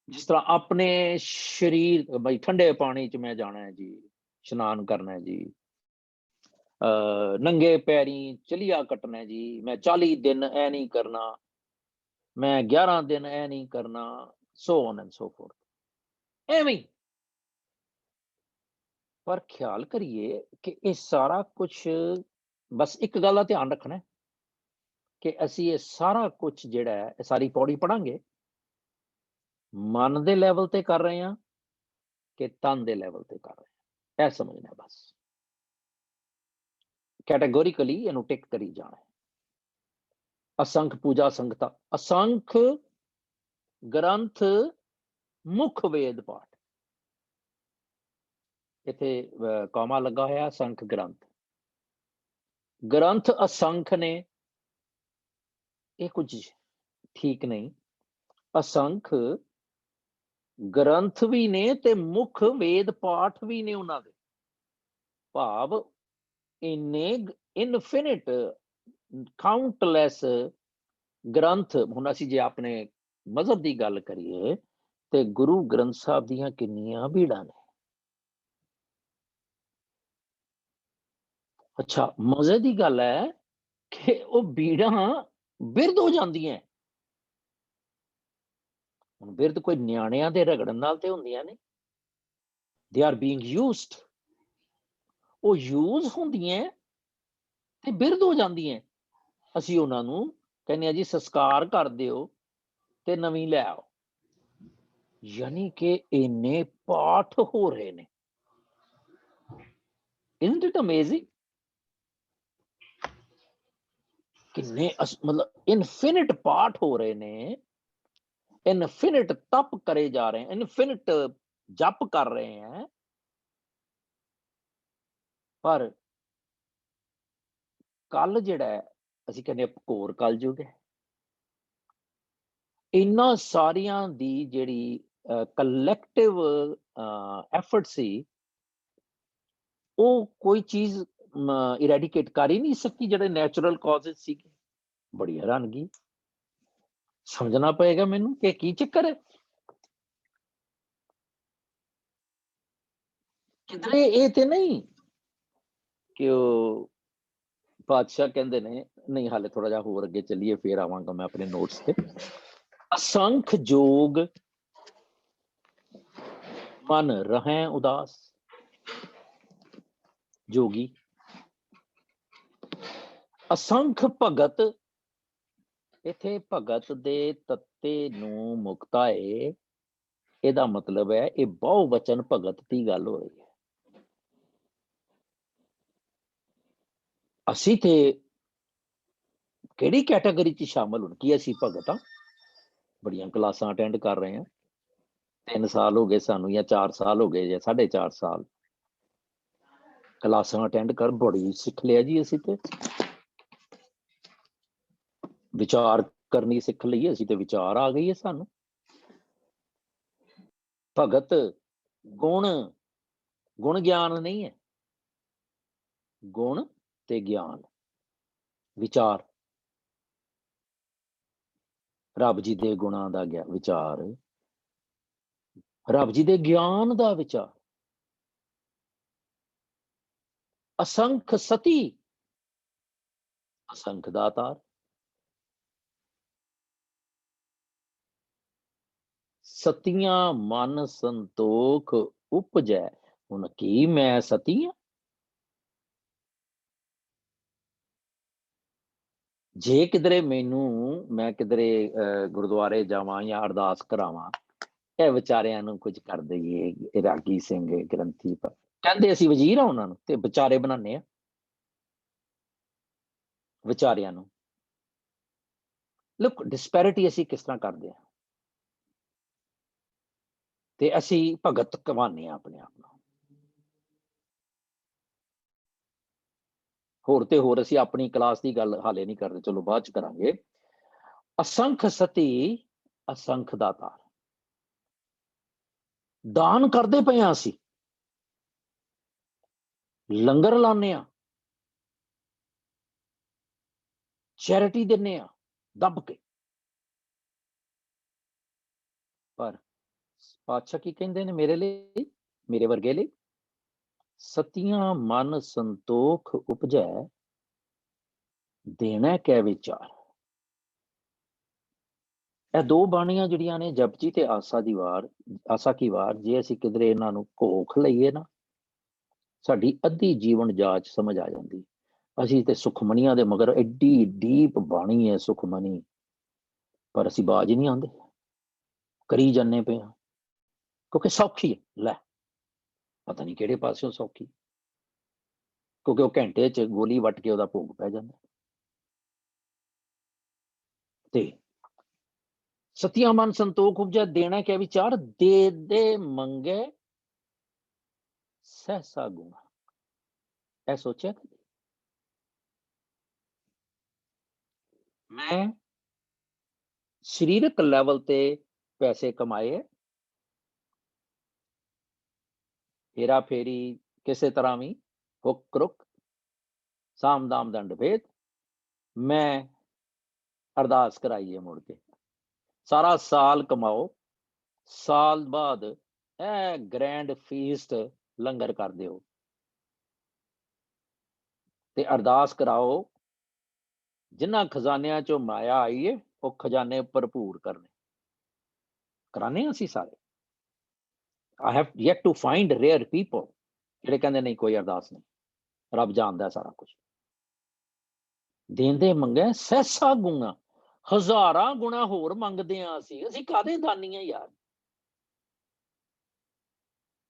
Speaker 1: ਜਿਸ ਤਰ੍ਹਾਂ ਆਪਣੇ ਸਰੀਰ, ਬਈ ਠੰਡੇ ਪਾਣੀ ਚ ਮੈਂ ਜਾਣਾ ਹੈ ਜੀ, ਇਸ਼ਨਾਨ ਕਰਨਾ ਹੈ ਜੀ, ਨੰਗੇ ਪੈਰੀ ਚਲਿਆ ਕੱਟਣਾ ਜੀ, ਮੈਂ 40 ਦਿਨ ਇਹ ਨਹੀਂ ਕਰਨਾ, ਮੈਂ 11 ਦਿਨ ਇਹ ਨਹੀਂ ਕਰਨਾ, so on and so forth, ਐਵੇਂ ਹੀ। ਪਰ ਖਿਆਲ ਕਰੀਏ ਕਿ ਇਹ ਸਾਰਾ ਕੁਝ, ਬਸ ਇੱਕ ਗੱਲ ਦਾ ਧਿਆਨ ਰੱਖਣਾ ਕਿ ਅਸੀਂ ਇਹ ਸਾਰਾ ਕੁਝ ਜਿਹੜਾ ਹੈ, ਇਹ ਸਾਰੀ ਪੌੜੀ ਪੜਾਂਗੇ, ਮਨ ਦੇ ਲੈਵਲ ਤੇ ਕਰ ਰਹੇ ਹਾਂ ਕਿ ਤਨ ਦੇ ਲੈਵਲ ਤੇ ਕਰ ਰਹੇ ਹਾਂ, ਇਹ ਸਮਝਣਾ ਬਸ। ਕੈਟੇਗੋਰੀਕਲੀ ਇਹਨੂੰ ਟਿਕ ਕਰੀ ਜਾਣਾ ਹੈ। ਅਸੰਖ ਪੂਜਾ ਸੰਗਤਾ, ਅਸੰਖ ਗ੍ਰੰਥ ਮੁੱਖ ਵੇਦ ਪਾਠ, ਇੱਥੇ ਕੌਮਾ ਲੱਗਾ ਹੋਇਆ, ਅਸੰਖ ਗ੍ਰੰਥ। ਗ੍ਰੰਥ ਅਸੰਖ ਨੇ, ਇਹ ਕੁਝ ਠੀਕ ਨਹੀਂ। ਅਸੰਖ ਗ੍ਰੰਥ ਵੀ ਨੇ ਤੇ ਮੁੱਖ ਵੇਦ ਪਾਠ ਵੀ ਨੇ ਉਹਨਾਂ ਦੇ, ਭਾਵ ਇੰਨੇ ਇਨਫਿਨਿਟ ਕਾਊਂਟਲੈਸ ਗ੍ਰੰਥ। ਹੁਣ ਅਸੀਂ ਜੇ ਆਪਣੇ ਮਜ਼ਹਬ ਦੀ ਗੱਲ ਕਰੀਏ ਤੇ ਗੁਰੂ ਗ੍ਰੰਥ ਸਾਹਿਬ ਦੀਆਂ ਕਿੰਨੀਆਂ ਭੀੜਾਂ ਨੇ। ਅੱਛਾ, ਮਜ਼ੇ ਦੀ ਗੱਲ ਹੈ ਕਿ ਉਹ ਭੀੜਾਂ ਬਿਰਧ ਹੋ ਜਾਂਦੀਆਂ। ਹੁਣ ਬਿਰਧ ਕੋਈ ਨਿਆਣਿਆਂ ਦੇ ਰਗੜਨ ਨਾਲ ਤੇ ਹੁੰਦੀਆਂ ਨੇ, ਦੇ ਆਰ ਬੀਇੰਗ ਯੂਜ਼ਡ, ਉਹ ਯੂਜ਼ ਹੁੰਦੀਆਂ ਤੇ ਬਿਰਧ ਹੋ ਜਾਂਦੀਆਂ। ਅਸੀਂ ਉਹਨਾਂ ਨੂੰ ਕਹਿੰਦੇ ਆ ਜੀ ਸੰਸਕਾਰ ਕਰ ਦਿਓ ਤੇ ਨਵੀਂ ਲੈ ਆਓ। ਯਾਨੀ ਕਿ ਇੰਨੇ ਪਾਠ ਹੋ ਰਹੇ ਨੇ। Isn't it amazing? ਕਿੰਨੇ ਮਤਲਬ ਇਨਫਿਨਿਟ ਪਾਠ ਹੋ ਰਹੇ ਨੇ, ਇਨਫਿਨਿਟ ਤਪ ਕਰੇ ਜਾ ਰਹੇ हैं, ਇਨਫਿਨਿਟ ਜਪ ਕਰ ਰਹੇ हैं, ਪਰ ਕੱਲ ਜਿਹੜਾ ਅਸੀਂ ਕਹਿੰਦੇ ਘੋਰ ਕਲਯੁਗ ਹੈ। ਇਹਨਾਂ ਸਾਰੀਆਂ ਦੀ ਜਿਹੜੀ ਕਲੈਕਟਿਵ ਐਫਰਟ ਸੀ, ਉਹ ਕੋਈ ਚੀਜ਼ ਇਰੈਡੀਕੇਟ ਕਰ ਹੀ ਨਹੀਂ ਸਕੀ ਜਿਹੜੇ ਨੈਚੁਰਲ ਕਾਜ਼ਜ਼ ਸੀਗੇ। ਬੜੀ ਹੈਰਾਨਗੀ, ਸਮਝਣਾ ਪਏਗਾ ਮੈਨੂੰ ਕਿ ਕੀ ਚੱਕਰ ਹੈ। ਕਿਧਰੇ ਇਹ ਤੇ ਨਹੀਂ ਕਿ ਉਹ ਬਾਦਸ਼ਾਹ ਕਹਿੰਦੇ ਨੇ, ਨਹੀਂ ਹਾਲੇ ਥੋੜਾ ਜਿਹਾ ਹੋਰ ਅੱਗੇ ਚੱਲੀਏ ਫੇਰ ਆਵਾਂਗਾ ਮੈਂ ਆਪਣੇ ਨੋਟਸ ਤੇ। ਅਸੰਖ ਜੋਗ ਮਨ ਰਹਿ ਉਦਾਸ, ਜੋਗੀ। ਅਸੰਖ ਭਗਤ, ਇੱਥੇ ਭਗਤ ਦੇ ਤੱਤੇ ਨੂੰ ਮੁਕਤਾ ਏ, ਇਹਦਾ ਮਤਲਬ ਹੈ ਇਹ ਬਹੁ ਵਚਨ ਭਗਤ ਦੀ ਗੱਲ ਹੋ ਰਹੀ ਹੈ। ਅਸੀਂ ਤੇ ਕਿਹੜੀ ਕੈਟਾਗਰੀ ਚ ਸ਼ਾਮਲ ਹੋਣ? ਕੀ ਅਸੀਂ ਭਗਤ ਹਾਂ? ਬੜੀਆਂ ਕਲਾਸਾਂ ਅਟੈਂਡ ਕਰ ਰਹੇ ਹਾਂ, 3 ਸਾਲ ਹੋ ਗਏ ਸਾਨੂੰ, ਜਾਂ 4 ਸਾਲ ਹੋ ਗਏ, ਜਾਂ 4.5 ਸਾਲ ਕਲਾਸਾਂ ਅਟੈਂਡ ਕਰ, ਬੜੀ ਸਿੱਖ ਲਿਆ ਜੀ ਅਸੀਂ ਤੇ। ਵਿਚਾਰ ਕਰਨੀ ਸਿੱਖ ਲਈ ਅਸੀਂ ਤੇ, ਵਿਚਾਰ ਆ ਗਈ ਹੈ ਸਾਨੂੰ। ਭਗਤ ਗੁਣ, ਗੁਣ ਗਿਆਨ ਨਹੀਂ ਹੈ, ਗੁਣ ਤੇ ਗਿਆਨ, ਵਿਚਾਰ, ਰੱਬ ਜੀ ਦੇ ਗੁਣਾਂ ਦਾ ਵਿਚਾਰ, ਰੱਬ ਜੀ ਦੇ ਗਿਆਨ ਦਾ ਵਿਚਾਰ। ਅਸੰਖ ਸਤੀ, ਅਸੰਖ ਦਾਤਾਰ। ਸਤੀਆਂ ਮਨ ਸੰਤੋਖ ਉਪਜੈ, ਹੁਣ ਕੀ ਮੈਂ ਸਤੀ ਹਾਂ? ਜੇ ਕਿਧਰੇ ਮੈਨੂੰ, ਮੈਂ ਕਿਧਰੇ ਗੁਰਦੁਆਰੇ ਜਾਵਾਂ ਜਾਂ ਅਰਦਾਸ ਕਰਾਵਾਂ, ਇਹ ਵਿਚਾਰਿਆਂ ਨੂੰ ਕੁਝ ਕਰ ਦਈਏ, ਰਾਗੀ ਸਿੰਘ ਗ੍ਰੰਥੀ ਕਹਿੰਦੇ ਅਸੀਂ ਵਜ਼ੀਰ ਆ ਉਹਨਾਂ ਨੂੰ, ਤੇ ਵਿਚਾਰੇ ਬਣਾਉਂਦੇ ਆ ਵਿਚਾਰਿਆਂ ਨੂੰ। ਲੁੱਕ, ਡਿਸਪੈਰਿਟੀ ਅਸੀਂ ਕਿਸ ਤਰ੍ਹਾਂ ਕਰਦੇ ਹਾਂ। ਤੇ ਅਸੀਂ ਭਗਤ ਕਹਾਉਂਦੇ ਹਾਂ ਆਪਣੇ ਆਪ ਨੂੰ। ਹੋਰ ਤੇ ਹੋਰ ਅਸੀਂ ਆਪਣੀ ਕਲਾਸ ਦੀ ਗੱਲ ਹਾਲੇ ਨਹੀਂ ਕਰਦੇ, ਚਲੋ ਬਾਅਦ ਚ ਕਰਾਂਗੇ। ਅਸੰਖ ਸਤੀ ਅਸੰਖ ਦਾਤਾ, ਦਾਨ ਕਰਦੇ ਪਏ ਹਾਂ ਅਸੀਂ, ਲੰਗਰ ਲਾਉਂਦੇ ਹਾਂ, ਚੈਰਿਟੀ ਦਿੰਦੇ ਹਾਂ ਦੱਬ ਕੇ। ਪਰ ਪਾਤਸ਼ਾਹ ਕੀ ਕਹਿੰਦੇ ਨੇ ਮੇਰੇ ਲਈ, ਮੇਰੇ ਵਰਗੇ ਲਈ? ਸਤੀਆਂ ਮਨ ਸੰਤੋਖ ਉਪਜੈ, ਦੇਣਾ ਕੈ ਵਿਚਾਰ। ਇਹ ਦੋ ਬਾਣੀਆਂ ਜਿਹੜੀਆਂ ਨੇ, ਜਪਜੀ ਤੇ ਆਸਾ ਦੀ ਵਾਰ, ਆਸਾ ਕੀ ਵਾਰ, ਜੇ ਅਸੀਂ ਕਿਧਰੇ ਇਹਨਾਂ ਨੂੰ ਘੋਖ ਲਈਏ ਨਾ, ਸਾਡੀ ਅੱਧੀ ਜੀਵਨ ਜਾਚ ਸਮਝ ਆ ਜਾਂਦੀ। ਅਸੀਂ ਤੇ ਸੁਖਮਨੀਆਂ ਦੇ ਮਗਰ, ਐਡੀ ਡੀਪ ਬਾਣੀ ਹੈ ਸੁਖਮਨੀ, ਪਰ ਅਸੀਂ ਬਾਜ ਹੀ ਨਹੀਂ ਆਉਂਦੇ, ਕਰੀ ਜਾਂਦੇ ਪਏ ਹਾਂ, ਕਿਉਂਕਿ ਸੌਖੀ ਹੈ। ਲੈ ਪਤਾ ਨਹੀਂ ਕਿਹੜੇ ਪਾਸਿਓਂ ਸੌਖੀ, ਕਿਉਂਕਿ ਉਹ ਘੰਟੇ ਚ ਗੋਲੀ ਵੱਟ ਕੇ ਉਹਦਾ ਭੋਗ ਪੈ ਜਾਂਦਾ। ਤੇ ਸਤਿਆ ਮਨ ਸੰਤੋਖ ਉਪਜੈ, ਦੇਣਾ ਕਿਆ ਵਿਚਾਰ, ਦੇ ਦੇ ਮੰਗੇ ਸਹਸਾ ਗੁਣਾ। ਇਹ ਸੋਚਿਆ ਕਦੇ? ਮੈਂ ਸਰੀਰਕ ਲੈਵਲ ਤੇ ਪੈਸੇ ਕਮਾਏ, ਹੇਰਾ ਫੇਰੀ ਕਿਸੇ ਤਰ੍ਹਾਂ ਵੀ, ਹੁੱਕ ਕਰੁਕ, ਸਾਮ ਦਾਮ ਦੰਡ ਭੇਦ, ਮੈਂ ਅਰਦਾਸ ਕਰਾਈਏ ਮੁੜ ਕੇ। ਸਾਰਾ ਸਾਲ ਕਮਾਓ, ਸਾਲ ਬਾਅਦ ਇਹ ਗ੍ਰੈਂਡ ਫੀਸਟ ਲੰਗਰ ਕਰ ਦਿਓ ਤੇ ਅਰਦਾਸ ਕਰਾਓ, ਜਿਨ੍ਹਾਂ ਖਜ਼ਾਨਿਆਂ ਚੋਂ ਮਾਇਆ ਆਈ ਹੈ ਉਹ ਖਜ਼ਾਨੇ ਭਰਪੂਰ ਕਰਨੇ। ਕਰਾਨੇ ਅਸੀਂ ਸਾਰੇ। I have yet to find rare people ਜਿਹੜੇ ਕਹਿੰਦੇ ਨਹੀਂ ਕੋਈ ਅਰਦਾਸ ਨਹੀਂ, ਰੱਬ ਜਾਣਦਾ ਸਾਰਾ ਕੁਝ। ਦੇਂਦੇ ਮੰਗੇ ਸਹਿਸਾ ਗੁਣਾ, ਹਜ਼ਾਰਾਂ ਗੁਣਾ ਹੋਰ ਮੰਗਦੇ ਹਾਂ ਅਸੀਂ ਕਾਹਦੇ ਦਾਨੀ ਆ ਯਾਰ।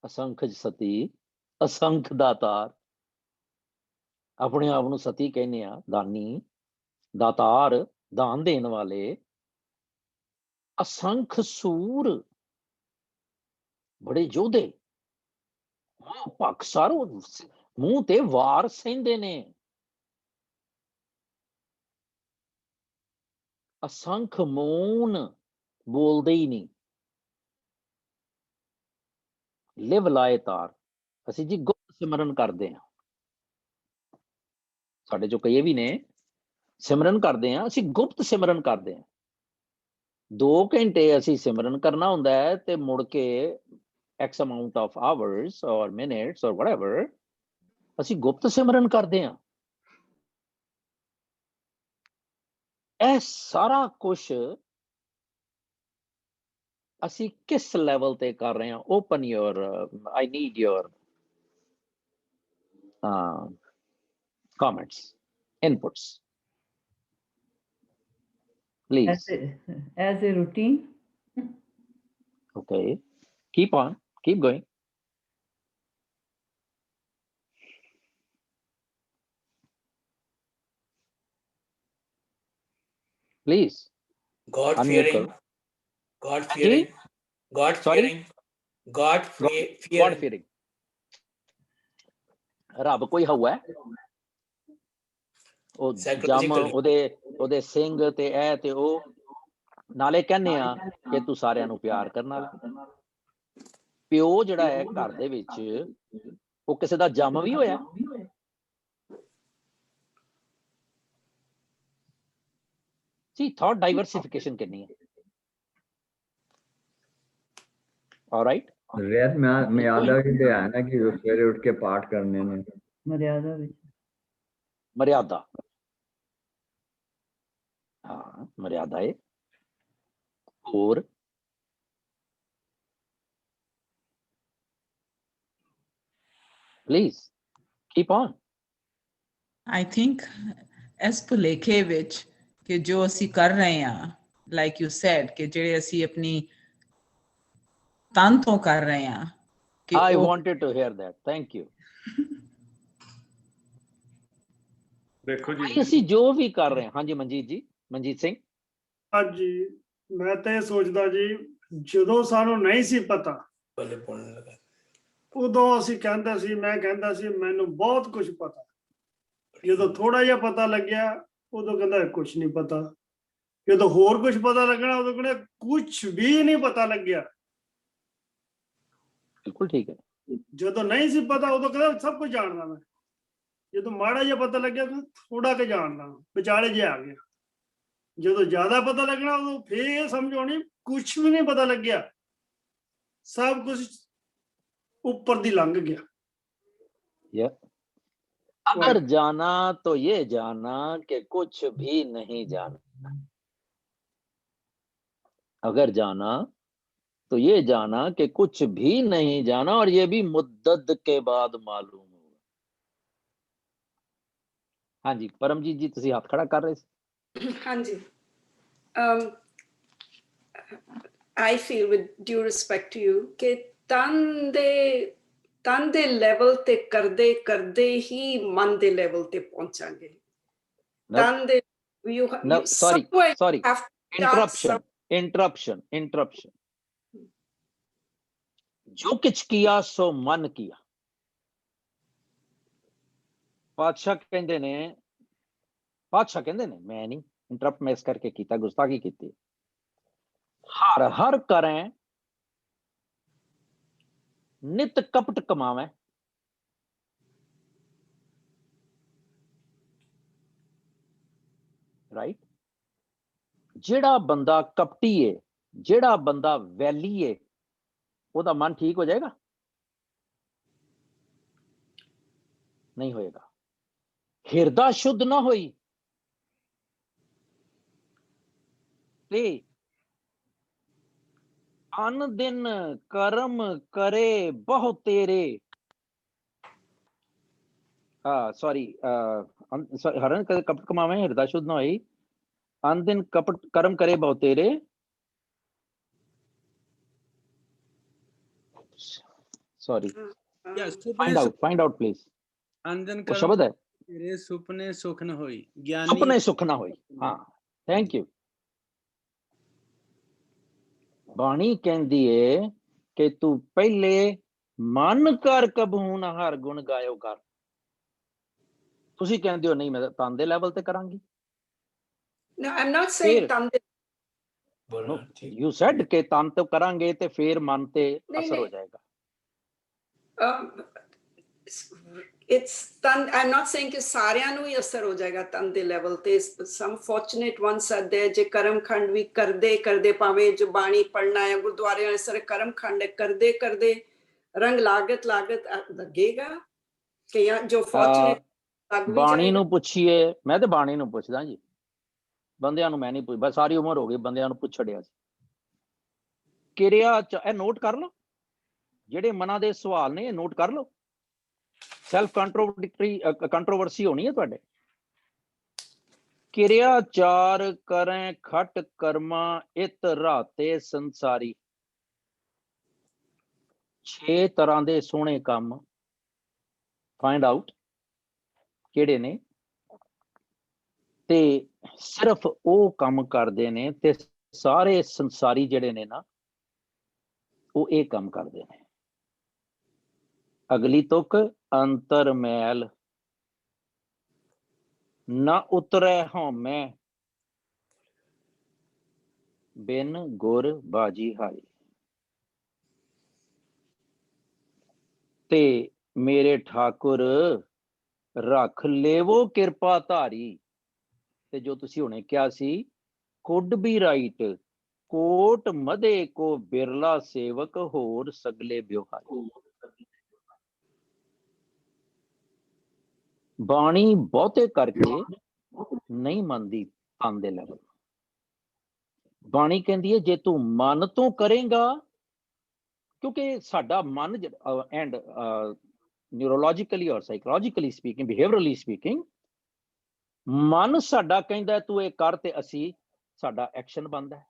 Speaker 1: ਅਸੰਖ ਸਤੀ ਅਸੰਖ ਦਾਤਾਰ, ਆਪਣੇ ਆਪ ਨੂੰ ਸਤੀ ਕਹਿੰਦੇ ਆ, ਦਾਨੀ, ਦਾਤਾਰ, ਦਾਨ ਦੇਣ ਵਾਲੇ। ਅਸੰਖ ਸੂਰ, ਬੜੇ ਯੋਧੇ, ਪਾਕਿਸਤਾਨ ਮੂੰਹ ਤੇ ਵਾਰ ਸਹਿੰਦੇ ਨੇ। ਅਸੰਖ ਮੌਨ, ਬੋਲਦੇ ਹੀ ਨਹੀਂ। ਲਿਵ ਲਾਏ ਤਾਰ, ਅਸੀਂ ਜੀ ਗੁਪਤ ਸਿਮਰਨ ਕਰਦੇ ਹਾਂ। ਸਾਡੇ ਚੋਂ ਕਈ ਵੀ ਨੇ ਸਿਮਰਨ ਕਰਦੇ ਹਾਂ, ਅਸੀਂ ਗੁਪਤ ਸਿਮਰਨ ਕਰਦੇ ਹਾਂ। 2 ਘੰਟੇ ਅਸੀਂ ਸਿਮਰਨ ਕਰਨਾ ਹੁੰਦਾ ਹੈ ਤੇ ਮੁੜ ਕੇ X amount of hours or minutes or whatever ਅਸੀਂ ਗੁਪਤ ਸਿਮਰਨ ਕਰਦੇ ਹਾਂ। ਇਹ ਸਾਰਾ ਕੁਛ ਅਸੀਂ ਕਿਸ ਲੈਵਲ ਤੇ ਕਰ ਰਹੇ ਹਾਂ? Open your, I need your comments, inputs, please.
Speaker 3: As a routine.
Speaker 1: Okay, keep on, keep going. Please.
Speaker 4: God
Speaker 1: Unmute
Speaker 4: fearing,
Speaker 1: karo.
Speaker 4: God fearing, God
Speaker 1: Sorry?
Speaker 4: fearing, God
Speaker 1: God
Speaker 4: fearing.
Speaker 1: fearing. ਰੱਬ ਕੋਈ ਹਊਆ? ਉਹ ਜਮ ਉਹਦੇ ਸਿੰਘ ਤੇ ਇਹ ਤੇ ਉਹ, ਨਾਲੇ ਕਹਿੰਦੇ ਆ ਕਿ ਤੂੰ ਸਾਰਿਆਂ ਨੂੰ ਪਿਆਰ ਕਰਨ ਵਾਲਾ। ਪਿਓ ਜਿਹੜਾ ਹੈ ਘਰ ਦੇ ਵਿੱਚ, ਉਹ ਕਿਸੇ ਦਾ ਜਮ ਵੀ ਹੋਇਆ? ਜੀ ਥਾਟ ਡਾਈਵਰਸਿਫਿਕੇਸ਼ਨ ਕਿੰਨੀ ਹੈ। ਆਲਰਾਈਟ,
Speaker 5: ਰਿਆਤ ਮਰਿਆਦਾ ਵੀ ਤੇ ਹੈ ਨਾ ਕਿ ਸਵੇਰੇ ਉੱਠ ਕੇ ਪਾਠ ਕਰਨੇ ਨੇ।
Speaker 3: ਮਰਿਆਦਾ ਵਿੱਚ
Speaker 1: ਮਰਿਆਦਾ, ਹਾਂ ਮਰਿਆਦਾ ਹੈ। ਹੋਰ please keep on.
Speaker 6: I think ਇਸ ਭੁਲੇਖੇ ਵਿੱਚ ਕਿ ਜੋ ਅਸੀਂ ਕਰ ਰਹੇ ਹਾਂ, ਲਾਈਕ ਯੂ ਸੈਡ, ਕਿ ਜਿਹੜੇ ਅਸੀਂ ਆਪਣੀ ਤਨ ਤੋਂ ਕਰ ਰਹੇ ਹਾਂ, ਕਿ
Speaker 1: I wanted to hear that, thank you.
Speaker 7: ਦੇਖੋ ਜੀ,
Speaker 1: ਅਸੀਂ ਜੋ ਵੀ ਕਰ ਰਹੇ ਹਾਂ, ਹਾਂਜੀ ਮਨਜੀਤ ਜੀ, ਮਨਜੀਤ ਸਿੰਘ।
Speaker 7: ਹਾਂਜੀ, ਮੈਂ ਤਾਂ ਇਹ ਸੋਚਦਾ ਜੀ, ਜਦੋਂ ਸਾਨੂੰ ਨਹੀਂ ਸੀ ਪਤਾ
Speaker 4: पहले बोलने लगा
Speaker 7: ਉਦੋਂ ਅਸੀਂ ਕਹਿੰਦੇ ਸੀ, ਮੈਂ ਕਹਿੰਦਾ ਸੀ ਮੈਨੂੰ ਬਹੁਤ ਕੁਝ ਪਤਾ। ਜਦੋਂ ਥੋੜਾ ਜਿਹਾ ਪਤਾ ਲੱਗਿਆ ਉਦੋਂ ਕਹਿੰਦਾ ਕੁਝ ਨਹੀਂ ਪਤਾ। ਜਦੋਂ ਹੋਰ ਕੁਝ ਪਤਾ ਲੱਗਣਾ ਉਦੋਂ ਕਹਿੰਦਾ ਕੁਝ ਵੀ ਨਹੀਂ ਪਤਾ ਲੱਗਿਆ।
Speaker 1: ਬਿਲਕੁਲ ਠੀਕ ਹੈ।
Speaker 7: ਜਦੋਂ ਨਹੀਂ ਸੀ ਪਤਾ ਉਦੋਂ ਕਹਿੰਦਾ ਸਭ ਕੁਝ ਜਾਣਦਾ ਮੈਂ। ਜਦੋਂ ਮਾੜਾ ਜਿਹਾ ਪਤਾ ਲੱਗਿਆ ਤਾਂ ਥੋੜਾ ਕੁ ਜਾਣਦਾ, ਵਿਚਾਲੇ ਜਿਹਾ ਆ ਗਿਆ। ਜਦੋਂ ਜ਼ਿਆਦਾ ਪਤਾ ਲੱਗਣਾ ਉਦੋਂ ਫੇਰ ਇਹ ਸਮਝ ਆਉਣੀ ਕੁਝ ਵੀ ਨਹੀਂ ਪਤਾ ਲੱਗਿਆ, ਸਭ ਕੁਝ ऊपर दी लंघ गया।
Speaker 1: अगर जाना तो ये जाना कि कुछ भी नहीं जाना। अगर जाना तो ये जाना कि कुछ भी नहीं जाना, और ये भी मुद्दत के बाद मालूम होगा। हाँ जी परमजीत जी, तुसी हाथ खड़ा कर रहे थे।
Speaker 8: हाँ जी, I feel with due respect to you कि ਤਨ ਦੇ ਲੈਵਲ ਤੇ ਕਰਦੇ ਕਰਦੇ ਹੀ ਮਨ ਦੇ ਲੈਵਲ ਤੇ ਪਹੁੰਚਾਂਗੇ। ਤਨ ਦੇ
Speaker 1: interruption जो कुछ किया सो मन किया। पातशाह कहंदे ने मैं नहीं इंटरप्ट मैं इस करके कीता, गुस्ताखी कीती। हर हर करें नित कपट कमावे, राइट। जेड़ा बंदा कपटी है, जेड़ा बंदा वैली है, ओदा मन ठीक हो जाएगा? नहीं होएगा। हिरदा शुद्ध ना होई ते अन दिन कर्म करे बहु तेरे। सॉरी हरण कपट कमावे, हृदय शुद्ध न होई, अन दिन कपट कर्म करे बहु तेरे। Sorry, find out please.
Speaker 9: अंजन
Speaker 1: वो शब्द है
Speaker 9: तेरे सुपने सुख न होई,
Speaker 1: सुपने सुख ना होई। हाँ, थैंक यू। बाणी कहंदी है कि तू पहले मन कर कबहू ना हर गुण गायो कर। तुसी कहंदे हो नहीं मैं तन दे लेवल ते करांगी।
Speaker 8: No, I'm not saying तन दे।
Speaker 1: No, you said कि तन तो करांगे ते फिर मन ते असर हो जाएगा।
Speaker 8: It's तन, I'm not saying कि सारियां ਨੂੰ ਹੀ ਅਸਰ ਹੋ ਜਾਏਗਾ ਤਨ ਦੇ ਲੈਵਲ ਤੇ। some fortunate ones are there ਜੇ ਕਰਮ ਖੰਡ ਵੀ ਕਰਦੇ ਕਰਦੇ ਭਾਵੇਂ ਜੋ ਬਾਣੀ ਪੜਨਾ ਹੈ ਗੁਰਦੁਆਰੇ ਵਾਲੇ ਸਾਰੇ ਕਰਮ ਖੰਡ ਕਰਦੇ ਕਰਦੇ ਰੰਗ ਲਾਗਤ ਲੱਗੇਗਾ ਕਿ ਜੋ fortunate ਲੱਗ ਵੀ
Speaker 1: ਬਾਣੀ
Speaker 8: ਜਾਏਗਾ।
Speaker 1: ਨੂੰ ਪੁੱਛੀਏ, ਮੈਂ ਤੇ ਬਾਣੀ ਨੂੰ ਪੁੱਛਦਾ ਜੀ, ਬੰਦਿਆਂ ਨੂੰ ਮੈਂ ਨਹੀਂ ਪੁੱਛਦਾ। ਬਸ ਸਾਰੀ ਉਮਰ ਹੋ ਗਈ ਬੰਦਿਆਂ ਨੂੰ ਪੁੱਛੜਿਆ ਸੀ। ਕਿਰਿਆ ਇਹ ਨੋਟ ਕਰ ਲਓ, ਜਿਹੜੇ ਮਨਾਂ ਦੇ ਸਵਾਲ ਨੇ ਇਹ ਨੋਟ ਕਰ ਲਓ। ਸੈਲਫ ਕੰਟਰੋਵਰਸੀ ਹੋਣੀ ਹੈ ਤੁਹਾਡੇ। ਕਿਰਿਆ ਚਾਰ ਕਰੈ ਖਟ ਕਰਮਾ ਇਤ ਰਾਤੇ ਸੰਸਾਰੀ। 6 ਤਰ੍ਹਾਂ ਦੇ ਸੋਹਣੇ ਕੰਮ ਫਾਈਂਡ ਆਊਟ ਕਿਹੜੇ ਨੇ, ਤੇ ਸਿਰਫ ਉਹ ਕੰਮ ਕਰਦੇ ਨੇ ਤੇ ਸਾਰੇ ਸੰਸਾਰੀ ਜਿਹੜੇ ਨੇ ਨਾ ਉਹ ਇਹ ਕੰਮ ਕਰਦੇ ਨੇ। ਅਗਲੀ ਤੁਕ ਅੰਤਰ ਮੈਲ ਨਾ ਉਤਰੈ ਹਉਮੈ ਬਿਨ ਗੁਰ ਬਾਜੀ ਹਾਰੀ। ਤੇ ਮੇਰੇ ਠਾਕੁਰ ਰੱਖ ਲੇਵੋ ਕਿਰਪਾ ਧਾਰੀ। ਤੇ ਜੋ ਤੁਸੀਂ ਹੁਣੇ ਕਿਹਾ ਸੀ ਕੁਡ ਬੀ ਰਾਈਟ, ਕੋਟ ਮਦੇ ਕੋ ਬਿਰਲਾ ਸੇਵਕ ਹੋਰ ਸਗਲੇ ਬਿਵਹਾਰੀ। ਬਾਣੀ ਬਹੁਤੇ ਕਰਕੇ ਨਹੀਂ ਮੰਨਦੀ ਤਨ ਦੇ ਲੈਵਲ। ਬਾਣੀ ਕਹਿੰਦੀ ਹੈ ਜੇ ਤੂੰ ਮਨ ਤੋਂ ਕਰੇਗਾ, ਕਿਉਂਕਿ ਸਾਡਾ ਮਨ ਐਂਡ ਨਿਊਰੋਲੋਜੀਕਲੀ ਔਰ ਸਾਈਕੋਲੋਜੀਕਲੀ ਸਪੀਕਿੰਗ, ਬਿਹੇਵੀਅਰਲੀ ਸਪੀਕਿੰਗ, ਮਨ ਸਾਡਾ ਕਹਿੰਦਾ ਤੂੰ ਇਹ ਕਰ ਤੇ ਅਸੀਂ ਸਾਡਾ ਐਕਸ਼ਨ ਬਣਦਾ ਹੈ।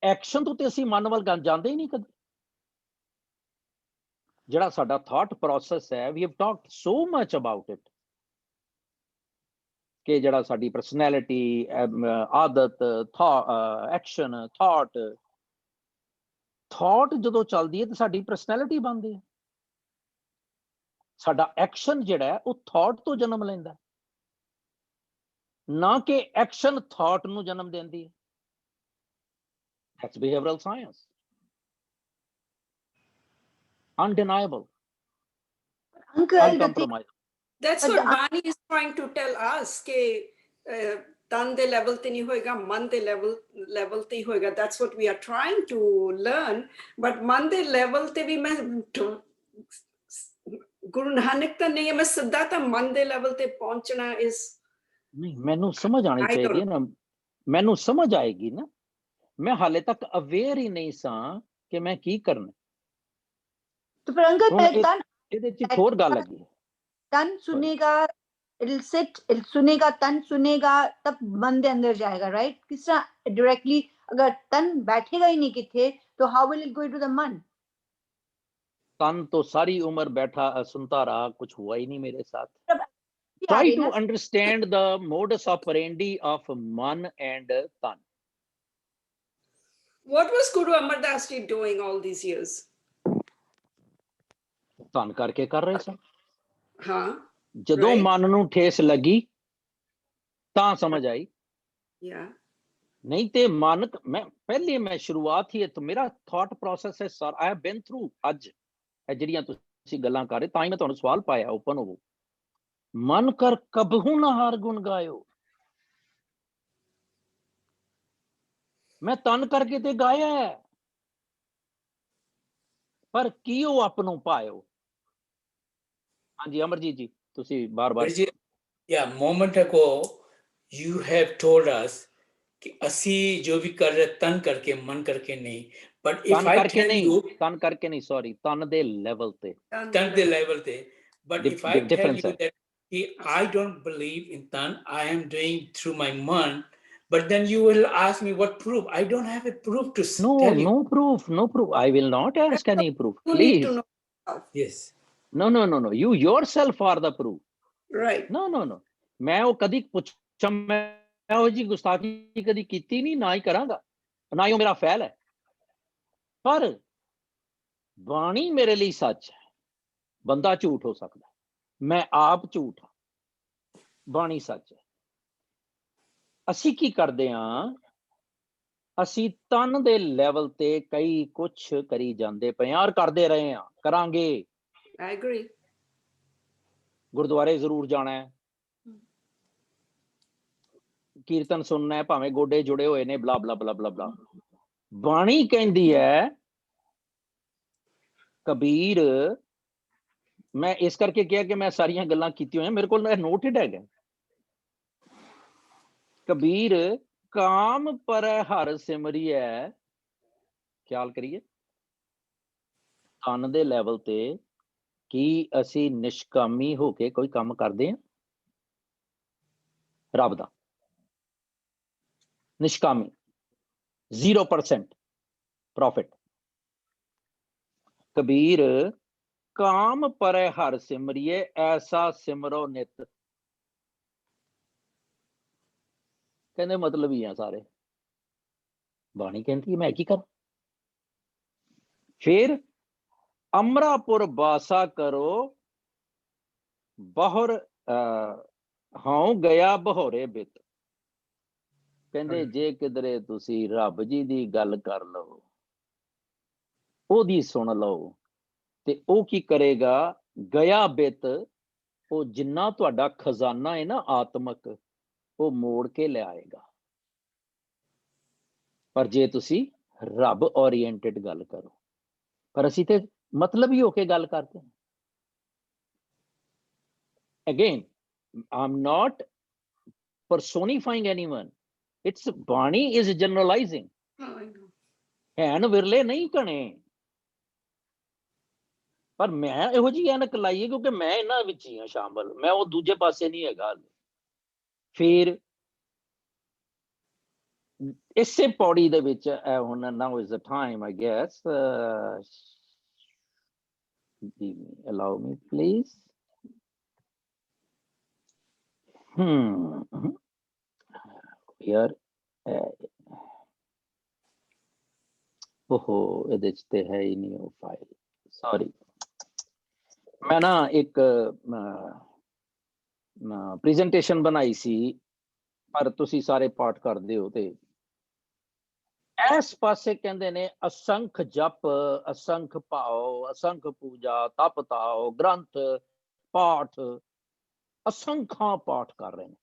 Speaker 1: ਐਕਸ਼ਨ ਤੋਂ ਤੇ ਅਸੀਂ ਮਨ ਵੱਲ ਜਾਂਦੇ ਹੀ ਨਹੀਂ ਕਦੇ। ਜਿਹੜਾ ਸਾਡਾ ਥਾਟ ਪ੍ਰੋਸੈਸ ਹੈ, we have talked so much about it, ਕਿ ਜਿਹੜਾ ਸਾਡੀ ਪਰਸਨੈਲਿਟੀ, ਆਦਤ, ਐਕਸ਼ਨ, ਥਾਟ, ਥਾਟ ਜਦੋਂ ਚੱਲਦੀ ਹੈ ਤੇ ਸਾਡੀ ਪਰਸਨੈਲਿਟੀ ਬਣਦੀ ਹੈ। ਸਾਡਾ ਐਕਸ਼ਨ ਜਿਹੜਾ ਹੈ ਉਹ ਥਾਟ ਤੋਂ ਜਨਮ ਲੈਂਦਾ ਹੈ, ਨਾ ਕਿ ਐਕਸ਼ਨ ਥਾਟ ਨੂੰ ਜਨਮ ਦਿੰਦੀ ਹੈ। That's behavioral science. Undeniable,
Speaker 10: Uncle, the thing,
Speaker 1: uncompromised.
Speaker 8: That's
Speaker 10: But
Speaker 8: what
Speaker 10: the-
Speaker 8: Bani is trying to tell us ਕਿ ਤਨ ਦੇ ਲੈਵਲ ਤੇ ਨਹੀਂ ਹੋਏਗਾ, ਮਨ ਦੇ ਲੈਵਲ ਤੇ ਹੀ ਹੋਏਗਾ। That's what we are trying to learn, but ਮਨ ਦੇ ਲੈਵਲ ਤੇ ਵੀ ਮੈਂ ਗੁਰੂ ਨਾਨਕ ਤਾਂ ਨਹੀਂ ਹੈ, ਮੈਂ ਸਿੱਧਾ ਤਾਂ ਮਨ ਦੇ ਲੈਵਲ ਤੇ ਪਹੁੰਚਣਾ is
Speaker 1: ਨਹੀਂ, ਮੈਨੂੰ ਸਮਝ ਆਣੀ
Speaker 8: I don't-
Speaker 1: ਚਾਹੀਦੀ ਹੈ ਨਾ, ਮੈਨੂੰ ਸਮਝ ਆਏਗੀ ਨਾ। ਮੈਂ ਹਾਲੇ ਤੱਕ ਅਵੇਅਰ ਹੀ ਨਹੀਂ ਸਾਂ ਕਿ ਮੈਂ ਕੀ ਕਰਨਾ।
Speaker 10: तो पर अंकल
Speaker 1: ਹੁਣ
Speaker 10: तन
Speaker 1: ਇਹਦੇ ਚ ਇੱਕ ਹੋਰ ਗੱਲ ਹੈਗੀ ਹੈ।
Speaker 10: तन सुनेगा, it'll sit, it'll सुनेगा, तन सुनेगा तब मन दे अंदर जाएगा, right? किस तरह डायरेक्टली अगर तन बैठेगा ही नहीं किथे तो how will it go into the मन?
Speaker 1: तन तो सारी उम्र बैठा सुनता रहा, कुछ हुआ ही नहीं मेरे साथ।
Speaker 10: ये आ
Speaker 1: Try
Speaker 10: रही
Speaker 1: to
Speaker 10: ना,
Speaker 1: understand the modus operandi of man and tan.
Speaker 8: what was Guru Amar Das Ji doing all these years?
Speaker 1: ਤਨ ਕਰਕੇ ਕਰ ਰਹੇ ਸਨ।
Speaker 8: ਹਾਂ,
Speaker 1: ਜਦੋਂ
Speaker 8: Right.
Speaker 1: ਮਨ ਨੂੰ ਠੇਸ ਲੱਗੀ ਤਾਂ ਸਮਝ ਆਈ,
Speaker 8: yeah.
Speaker 1: ਨਹੀਂ ਤੇ ਮਨ ਮੈਂ ਸ਼ੁਰੂਆਤ ਹੀ ਤੋਂ ਮੇਰਾ ਥਾਟ ਪ੍ਰੋਸੈਸ ਹੈ sir. I have been through. ਅੱਜ ਇਹ ਜਿਹੜੀਆਂ ਤੁਸੀਂ ਗੱਲਾਂ ਕਰ ਰਹੇ, ਤਾਂ ਹੀ ਮੈਂ ਤੁਹਾਨੂੰ ਸਵਾਲ ਪਾਇਆ, ਓਪਨ ਹੋਵੋ। ਮਨ ਕਰ ਕਬਹੂ ਨਾ ਹਾਰ ਗੁਣ ਗਾਇਓ। ਮੈਂ ਤਨ ਕਰਕੇ ਤੇ ਗਾਇਆ ਹੈ, ਪਰ ਕੀਓ ਆਪਣੋਂ ਪਾਇਓ। ਹਾਂਜੀ ਅਮਰਜੀਤ ਜੀ, ਤੁਸੀਂ ਬਾਰ-ਬਾਰ
Speaker 4: Guruji, yeah, moment ago you have told us कि ਅਸੀਂ ਜੋ ਵੀ ਕਰ ਰਹੇ ਤਨ ਕਰਕੇ ਮਨ ਕਰਕੇ ਨਹੀਂ, but if
Speaker 1: ਤਨ
Speaker 4: I
Speaker 1: ਕਰਕੇ
Speaker 4: tell
Speaker 1: ਨਹੀਂ,
Speaker 4: you
Speaker 1: ਤਨ ਕਰਕੇ ਨਹੀਂ, ਸੌਰੀ, ਤਨ ਦੇ ਲੈਵਲ ਤੇ।
Speaker 4: ਤਨ ਦੇ ਲੈਵਲ ਤੇ, but if I tell
Speaker 1: difference
Speaker 4: you
Speaker 1: ਹੈ।
Speaker 4: that कि I don't believe in tan, I am doing through my man, but then you will ask me what proof? I don't have a proof to tell you.
Speaker 1: No proof, no proof. I will not ask any proof,
Speaker 8: You need
Speaker 1: please.
Speaker 8: to know.
Speaker 4: Yes.
Speaker 1: No. You yourself are the proof.
Speaker 8: Right.
Speaker 1: No. ਮੈਂ ਉਹ ਕਦੀ ਪੁੱਛਾਂ, ਮੈਂ ਉਹ ਜੀ ਗੁਸਤਾਖੀ ਕਦੀ ਕੀਤੀ ਨਹੀਂ, ਨਾ ਹੀ ਕਰਾਂਗਾ, ਨਾ ਹੀ ਉਹ ਮੇਰਾ ਫੈਲ ਹੈ। ਪਰ ਬਾਣੀ ਮੇਰੇ ਲਈ ਸੱਚ ਹੈ। ਬੰਦਾ ਝੂਠ ਹੋ ਸਕਦਾ, ਮੈਂ ਆਪ ਝੂਠ ਹਾਂ, ਬਾਣੀ ਸੱਚ ਹੈ। ਅਸੀਂ ਕੀ ਕਰਦੇ ਹਾਂ? ਅਸੀਂ ਤਨ ਦੇ ਲੈਵਲ ਤੇ ਕਈ ਕੁਛ ਕਰੀ ਜਾਂਦੇ ਪਏ ਹਾਂ, ਔਰ ਕਰਦੇ ਰਹੇ ਹਾਂ, ਕਰਾਂਗੇ।
Speaker 8: I agree.
Speaker 1: ਗੁਰਦੁਆਰੇ ਜ਼ਰੂਰ ਜਾਣਾ ਹੈ, ਕੀਰਤਨ ਸੁਣਨਾ ਹੈ, ਭਾਵੇਂ ਗੋਡੇ ਜੁੜੇ ਹੋਏ ਨੇ, ਬਲਾ ਬਲਾ ਬਲਾ ਬਲਾ ਬਲਾ। ਬਾਣੀ ਕਹਿੰਦੀ ਹੈ, ਕਬੀਰ, ਮੈਂ ਇਸ ਕਰਕੇ ਕਿਹਾ ਕਿ ਮੈਂ ਸਾਰੀਆਂ ਗੱਲਾਂ ਕੀਤੀਆਂ ਹੋਈਆਂ, ਮੇਰੇ ਕੋਲ ਨੋਟਡ ਹੈਗਾ। ਕਬੀਰ ਕਾਮ ਪਰੈ ਹਰਿ ਸਿਮਰਿਐ, ਖਿਆਲ ਕਰੀਏ, ਤਨ ਦੇ ਲੈਵਲ ਤੇ ਕੀ ਅਸੀਂ ਨਿਸ਼ਕਾਮੀ ਹੋ ਕੇ ਕੋਈ ਕੰਮ ਕਰਦੇ ਹਾਂ? ਰੱਬ ਦਾ ਨਿਸ਼ਕਾਮੀ, 0% ਪ੍ਰੋਫਿਟ। ਕਬੀਰ ਕਾਮ ਪਰੈ ਹਰਿ ਸਿਮਰਿਐ, ਐਸਾ ਸਿਮਰੋ ਨਿਤ। ਕਹਿੰਦੇ ਮਤਲਬ ਹੀ ਆ ਸਾਰੇ। ਬਾਣੀ ਕਹਿੰਦੀ ਮੈਂ ਕੀ ਕਰਾਂ? ਫਿਰ ਅਮਰਾਪੁਰ ਬਾਸਾ ਕਰੋ, ਬਹੁਰ ਹਾਂ ਗਿਆ ਬਹੋਰੇ ਬਿਤ। ਕਹਿੰਦੇ ਜੇ ਕਿਧਰੇ ਤੁਸੀਂ ਰੱਬ ਜੀ ਦੀ ਗੱਲ ਕਰ ਲਓ, ਉਹਦੀ ਸੁਣ ਲਓ, ਤੇ ਉਹ ਕੀ ਕਰੇਗਾ? ਗਿਆ ਬਿਤ, ਉਹ ਜਿੰਨਾ ਤੁਹਾਡਾ ਖਜ਼ਾਨਾ ਹੈ ਨਾ ਆਤਮਕ, ਉਹ ਮੋੜ ਕੇ ਲਿਆਏਗਾ। ਪਰ ਜੇ ਤੁਸੀਂ ਰੱਬ ਓਰੀਐਂਟਡ ਗੱਲ ਕਰੋ, ਪਰ ਅਸੀਂ ਤੇ ਮਤਲਬ ਹੀ ਹੋ ਕੇ ਗੱਲ ਕਰਦੇ ਹਾਂ। Again, I'm not personifying anyone. It's Bani is generalizing.
Speaker 8: Oh, I know.
Speaker 1: ਹੈਨ ਵਿਰਲੇ ਨਹੀਂ ਕਣੇ, ਪਰ ਮੈਂ ਇਹੋ ਜਿਹੀ ਐਨਕ ਲਾਈਏ ਕਿਉਂਕਿ ਮੈਂ ਇਹਨਾਂ ਵਿੱਚ ਹੀ ਹਾਂ ਸ਼ਾਮਲ, ਮੈਂ ਉਹ ਦੂਜੇ ਪਾਸੇ ਨਹੀਂ ਹੈਗਾ। ਫਿਰ ਇਸੇ ਪੌੜੀ ਦੇ ਵਿੱਚ ਹੁਣ now is the time, I guess. Allow me, please. Here. ओहो ਇਹਦੇ ਚ ਤੇ ਹੈ ਹੀ ਨਹੀਂ ਉਹ ਫਾਈਲ ਸੌਰੀ ਮੈਂ ਨਾ ਇੱਕ ਪ੍ਰੈਜੈਂਟੇਸ਼ਨ ਬਣਾਈ ਸੀ ਪਰ ਤੁਸੀਂ ਸਾਰੇ ਪਾਠ ਕਰਦੇ ਹੋ ਤੇ ਇਸ ਪਾਸੇ ਕਹਿੰਦੇ ਨੇ ਅਸੰਖ ਜਪ ਅਸੰਖ ਭਾਵ ਅਸੰਖ ਪੂਜਾ ਤਪ ਤਾਓ ਗ੍ਰੰਥ ਪਾਠ ਅਸੰਖਾਂ ਪਾਠ ਕਰ ਰਹੇ ਨੇ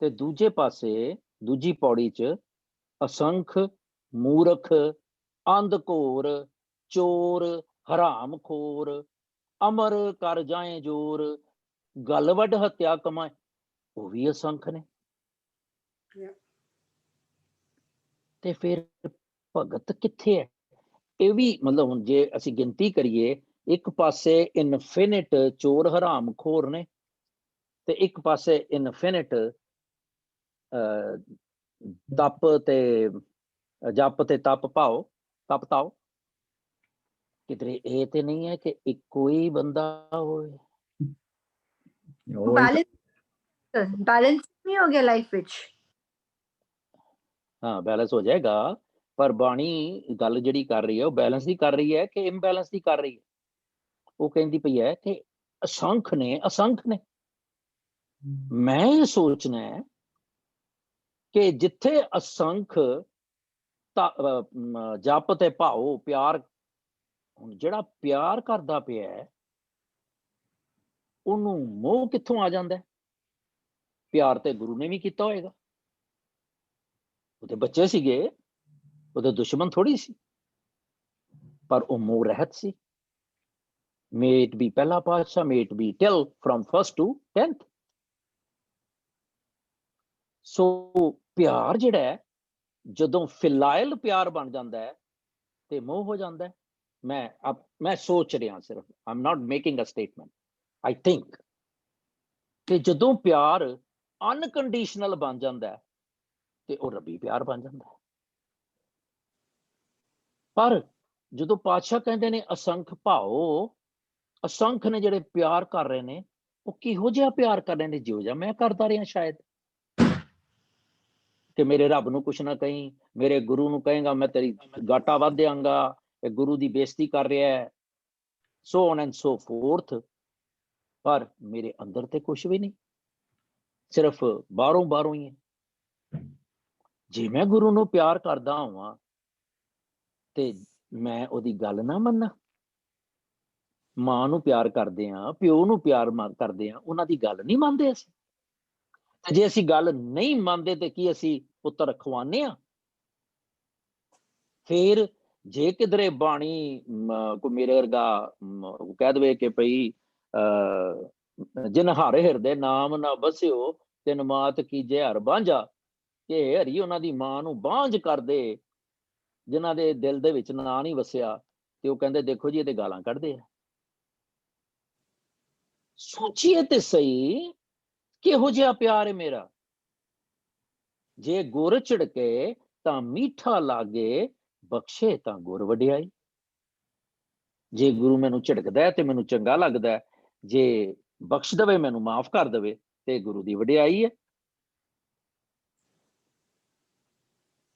Speaker 1: ਤੇ ਦੂਜੇ ਪਾਸੇ ਦੂਜੀ ਪੌੜੀ ਚ ਅਸੰਖ ਮੂਰਖ ਅੰਧਕੋਰ ਚੋਰ ਹਰਾਮਖੋਰ ਅਮਰ ਕਰ ਜਾਏ ਜੋਰ ਗਲ ਵੱਡ ਹੱਤਿਆ ਕਮਾਏ ਉਹ ਵੀ ਅਸੰਖ ਨੇ
Speaker 8: Yeah.
Speaker 1: ਤੇ ਫਿਰ ਭਗਤ ਕਿੱਥੇ ਹੈ ਇਹ ਵੀ ਮਤਲਬ ਹੁਣ ਜੇ ਅਸੀਂ ਗਿਣਤੀ ਕਰੀਏ ਇੱਕ ਪਾਸੇ ਇਨਫਿਨਿਟ ਚੋਰ ਹਰਾਮਖੋਰ ਨੇ ਤੇ ਇੱਕ ਪਾਸੇ ਇਨਫਿਨਿਟ ਤਪ ਤੇ ਜਪ ਤੇ ਤਪ ਪਾਓ ਤਪ ਤਾਓ ਕਿਧਰੇ ਇਹ ਤੇ ਨਹੀਂ ਹੈ ਕਿ ਇੱਕੋ ਹੀ ਬੰਦਾ ਹੋਏ
Speaker 5: ਉਹ
Speaker 10: बैलेंस नहीं हो गया लाइफ विच
Speaker 1: हाँ बैलेंस हो जाएगा पर बाणी गल जिहड़ी कर रही है वो बैलेंस की कर रही है कि इम्बैलेंस की कर रही है वो कहती पई है कि असंख ने मैं ये सोचना है कि जिथे असंख जप ते भाओ प्यार हुण जिहड़ा प्यार करदा पिया है ਉਹਨੂੰ ਮੋਹ ਕਿੱਥੋਂ ਆ ਜਾਂਦਾ ਹੈ ਪਿਆਰ ਤੇ ਗੁਰੂ ਨੇ ਵੀ ਕੀਤਾ ਹੋਏਗਾ ਉਹਦੇ ਬੱਚੇ ਸੀਗੇ ਉਹਦੇ ਦੁਸ਼ਮਣ ਥੋੜੀ ਸੀ ਪਰ ਉਹ ਮੋਹ ਰਹਿਤ ਸੀ ਮੇਟ ਵੀ ਪਹਿਲਾ ਪਾਤਸ਼ਾਹ ਮੇਟ ਵੀ ਟਿਲ from first to 10th so ਪਿਆਰ ਜਿਹੜਾ ਹੈ ਜਦੋਂ ਫਿਲਾਇਲ ਪਿਆਰ ਬਣ ਜਾਂਦਾ ਹੈ ਤੇ ਮੋਹ ਹੋ ਜਾਂਦਾ ਹੈ ਮੈਂ ਸੋਚ ਰਿਹਾ ਸਿਰਫ I am not making a statement I think ਕਿ ਜਦੋਂ ਪਿਆਰ ਅਨਕੰਡੀਸ਼ਨਲ ਬਣ ਜਾਂਦਾ ਹੈ ਤੇ ਉਹ ਰੱਬੀ ਪਿਆਰ ਬਣ ਜਾਂਦਾ ਹੈ ਪਰ ਜਦੋਂ ਪਾਤਸ਼ਾਹ ਕਹਿੰਦੇ ਨੇ ਅਸੰਖ ਭਾਓ ਅਸੰਖ ਨੇ ਜਿਹੜੇ ਪਿਆਰ ਕਰ ਰਹੇ ਨੇ ਉਹ ਕਿਹੋ ਜਿਹਾ ਪਿਆਰ ਕਰ ਰਹੇ ਨੇ ਜਿਹੋ ਜਿਹਾ ਮੈਂ ਕਰਦਾ ਰਿਹਾ ਸ਼ਾਇਦ ਕਿ ਮੇਰੇ ਰੱਬ ਨੂੰ ਕੁਛ ਨਾ ਕਹੀਂ ਮੇਰੇ ਗੁਰੂ ਨੂੰ ਕਹੇਗਾ ਮੈਂ ਤੇਰੀ ਗਾਟਾ ਵੱਧ ਦਿਆਂਗਾ ਇਹ ਗੁਰੂ ਦੀ ਬੇਇੱਜ਼ਤੀ ਕਰ ਰਿਹਾ ਹੈ so on and so forth ਪਰ ਮੇਰੇ ਅੰਦਰ ਤੇ ਕੁਛ ਵੀ ਨਹੀਂ ਸਿਰਫ ਬਾਹਰੋਂ ਹੀ ਹੈ ਜੇ ਮੈਂ ਗੁਰੂ ਨੂੰ ਪਿਆਰ ਕਰਦਾ ਹਾਂ ਤੇ ਮੈਂ ਉਹਦੀ ਗੱਲ ਨਾ ਮੰਨਾਂ ਮਾਂ ਨੂੰ ਪਿਆਰ ਕਰਦੇ ਆ ਪਿਓ ਨੂੰ ਪਿਆਰ ਕਰਦੇ ਆ ਉਹਨਾਂ ਦੀ ਗੱਲ ਨਹੀਂ ਮੰਨਦੇ ਅਸੀਂ ਤੇ ਜੇ ਅਸੀਂ ਗੱਲ ਨਹੀਂ ਮੰਨਦੇ ਤੇ ਕੀ ਅਸੀਂ ਪੁੱਤਰ ਖਵਾਉਂਦੇ ਆ ਫਿਰ ਜੇ ਕਿਧਰੇ ਬਾਣੀ ਕੋਈ ਮੇਰੇ ਵਰਗਾ ਕਹਿ ਦੇਵੇ ਕਿ ਭਈ ਜਿਨ ਹਰ ਹਿਰਦੇ ਨਾਮ ਨਾ ਬਸਿਓ ਤਿਨ ਮਾਤ ਕੀਜੇ ਹਰ ਬਾਂਝਾ ਕਿ ਹਰੀ ਉਹਨਾਂ ਦੀ ਮਾਂ ਨੂੰ ਬਾਂਝ ਕਰਦੇ ਜਿਨ੍ਹਾਂ ਦੇ ਦਿਲ ਦੇ ਵਿੱਚ ਨਾਂ ਨਹੀਂ ਵਸਿਆ ਤੇ ਉਹ ਕਹਿੰਦੇ ਦੇਖੋ ਜੀ ਇਹਦੇ ਗਾਲਾਂ ਕੱਢਦੇ ਆ ਸੋਚੀਏ ਤੇ ਸਹੀ ਕਿਹੋ ਜਿਹਾ ਪਿਆਰ ਹੈ ਮੇਰਾ ਜੇ ਗੁਰ ਝਿੜਕੇ ਤਾਂ ਮੀਠਾ ਲਾਗੇ ਬਖਸ਼ੇ ਤਾਂ ਗੁਰ ਵਡਿਆਈ ਜੇ ਗੁਰੂ ਮੈਨੂੰ ਝਿੜਕਦਾ ਤੇ ਮੈਨੂੰ ਚੰਗਾ ਲੱਗਦਾ ਜੇ ਬਖਸ਼ ਦੇਵੇ ਮੈਨੂੰ ਮਾਫ ਕਰ ਦੇਵੇ ਤੇ ਗੁਰੂ ਦੀ ਵਡਿਆਈ ਹੈ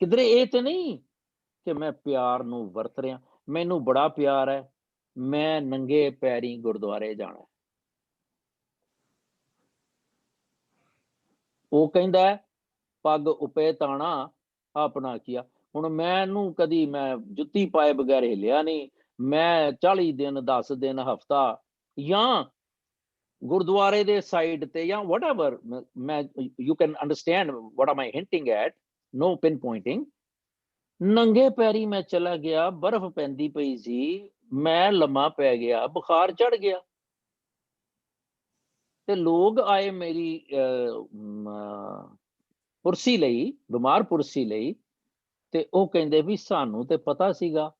Speaker 1: ਕਿਧਰੇ ਇਹ ਤੇ ਨਹੀਂ ਕਿ ਮੈਂ ਪਿਆਰ ਨੂੰ ਵਰਤ ਰਿਹਾ ਮੈਨੂੰ ਬੜਾ ਪਿਆਰ ਹੈ ਮੈਂ ਨੰਗੇ ਪੈਰੀ ਗੁਰਦੁਆਰੇ ਜਾਣਾ ਉਹ ਕਹਿੰਦਾ ਪੱਗ ਉਪੇ ਤਾਣਾ ਆਪਣਾ ਕੀਆ ਹੁਣ ਮੈਨੂੰ ਕਦੀ ਮੈਂ ਜੁੱਤੀ ਪਾਏ ਬਗੈਰ ਹਿੱਲਿਆ ਨਹੀਂ ਮੈਂ 40 ਦਿਨ 10 ਦਿਨ ਹਫਤਾ ਜਾਂ ਗੁਰਦੁਆਰੇ ਦੇ ਸਾਈਡ ਤੇ ਜਾਂ whatever ਮੈਂ you can understand what am I hinting at no pinpointing ਨੰਗੇ ਪੈਰੀ ਮੈਂ ਚਲਾ ਗਿਆ ਬਰਫ਼ ਪੈਂਦੀ ਪਈ ਸੀ ਮੈਂ ਲੰਮਾ ਪੈ ਗਿਆ ਬੁਖਾਰ ਚੜ ਗਿਆ ਤੇ ਲੋਕ ਆਏ ਮੇਰੀ ਪੁਰਸੀ ਲਈ ਬਿਮਾਰ ਪੁਰਸੀ ਲਈ ਤੇ ਉਹ ਕਹਿੰਦੇ ਵੀ ਸਾਨੂੰ ਤੇ ਪਤਾ ਸੀਗਾ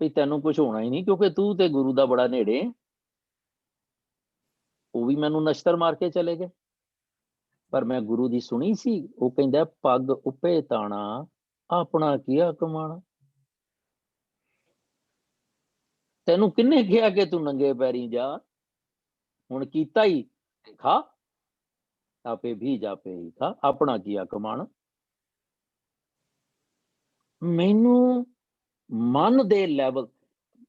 Speaker 1: ਵੀ ਤੈਨੂੰ ਕੁਝ ਹੋਣਾ ਹੀ ਨਹੀਂ ਕਿਉਂਕਿ ਤੂੰ ਤੇ ਗੁਰੂ ਦਾ ਬੜਾ ਨੇੜੇ ਉਹ ਵੀ ਮੈਨੂੰ ਨਸ਼ਤਰ ਮਾਰ ਕੇ ਚਲੇ ਗਏ ਪਰ ਮੈਂ ਗੁਰੂ ਦੀ ਸੁਣੀ ਸੀ ਉਹ ਕਹਿੰਦਾ ਪੱਗ ਉੱਪੇ ਤਾਣਾ ਆਪਣਾ ਕੀਆ ਕਮਾਣਾ ਤੈਨੂੰ ਕਿੰਨੇ ਕਿਹਾ ਕਿ ਤੂੰ ਨੰਗੇ ਪੈਰੀ ਜਾ ਹੁਣ ਕੀਤਾ ਹੀ ਖਾ ਆਪੇ ਵੀ ਜਾਪੇ ਹੀ ਖਾ ਆਪਣਾ ਕੀਆ ਕਮਾਣਾ ਮੈਨੂੰ ਮਨ ਦੇ ਲੈਵਲ,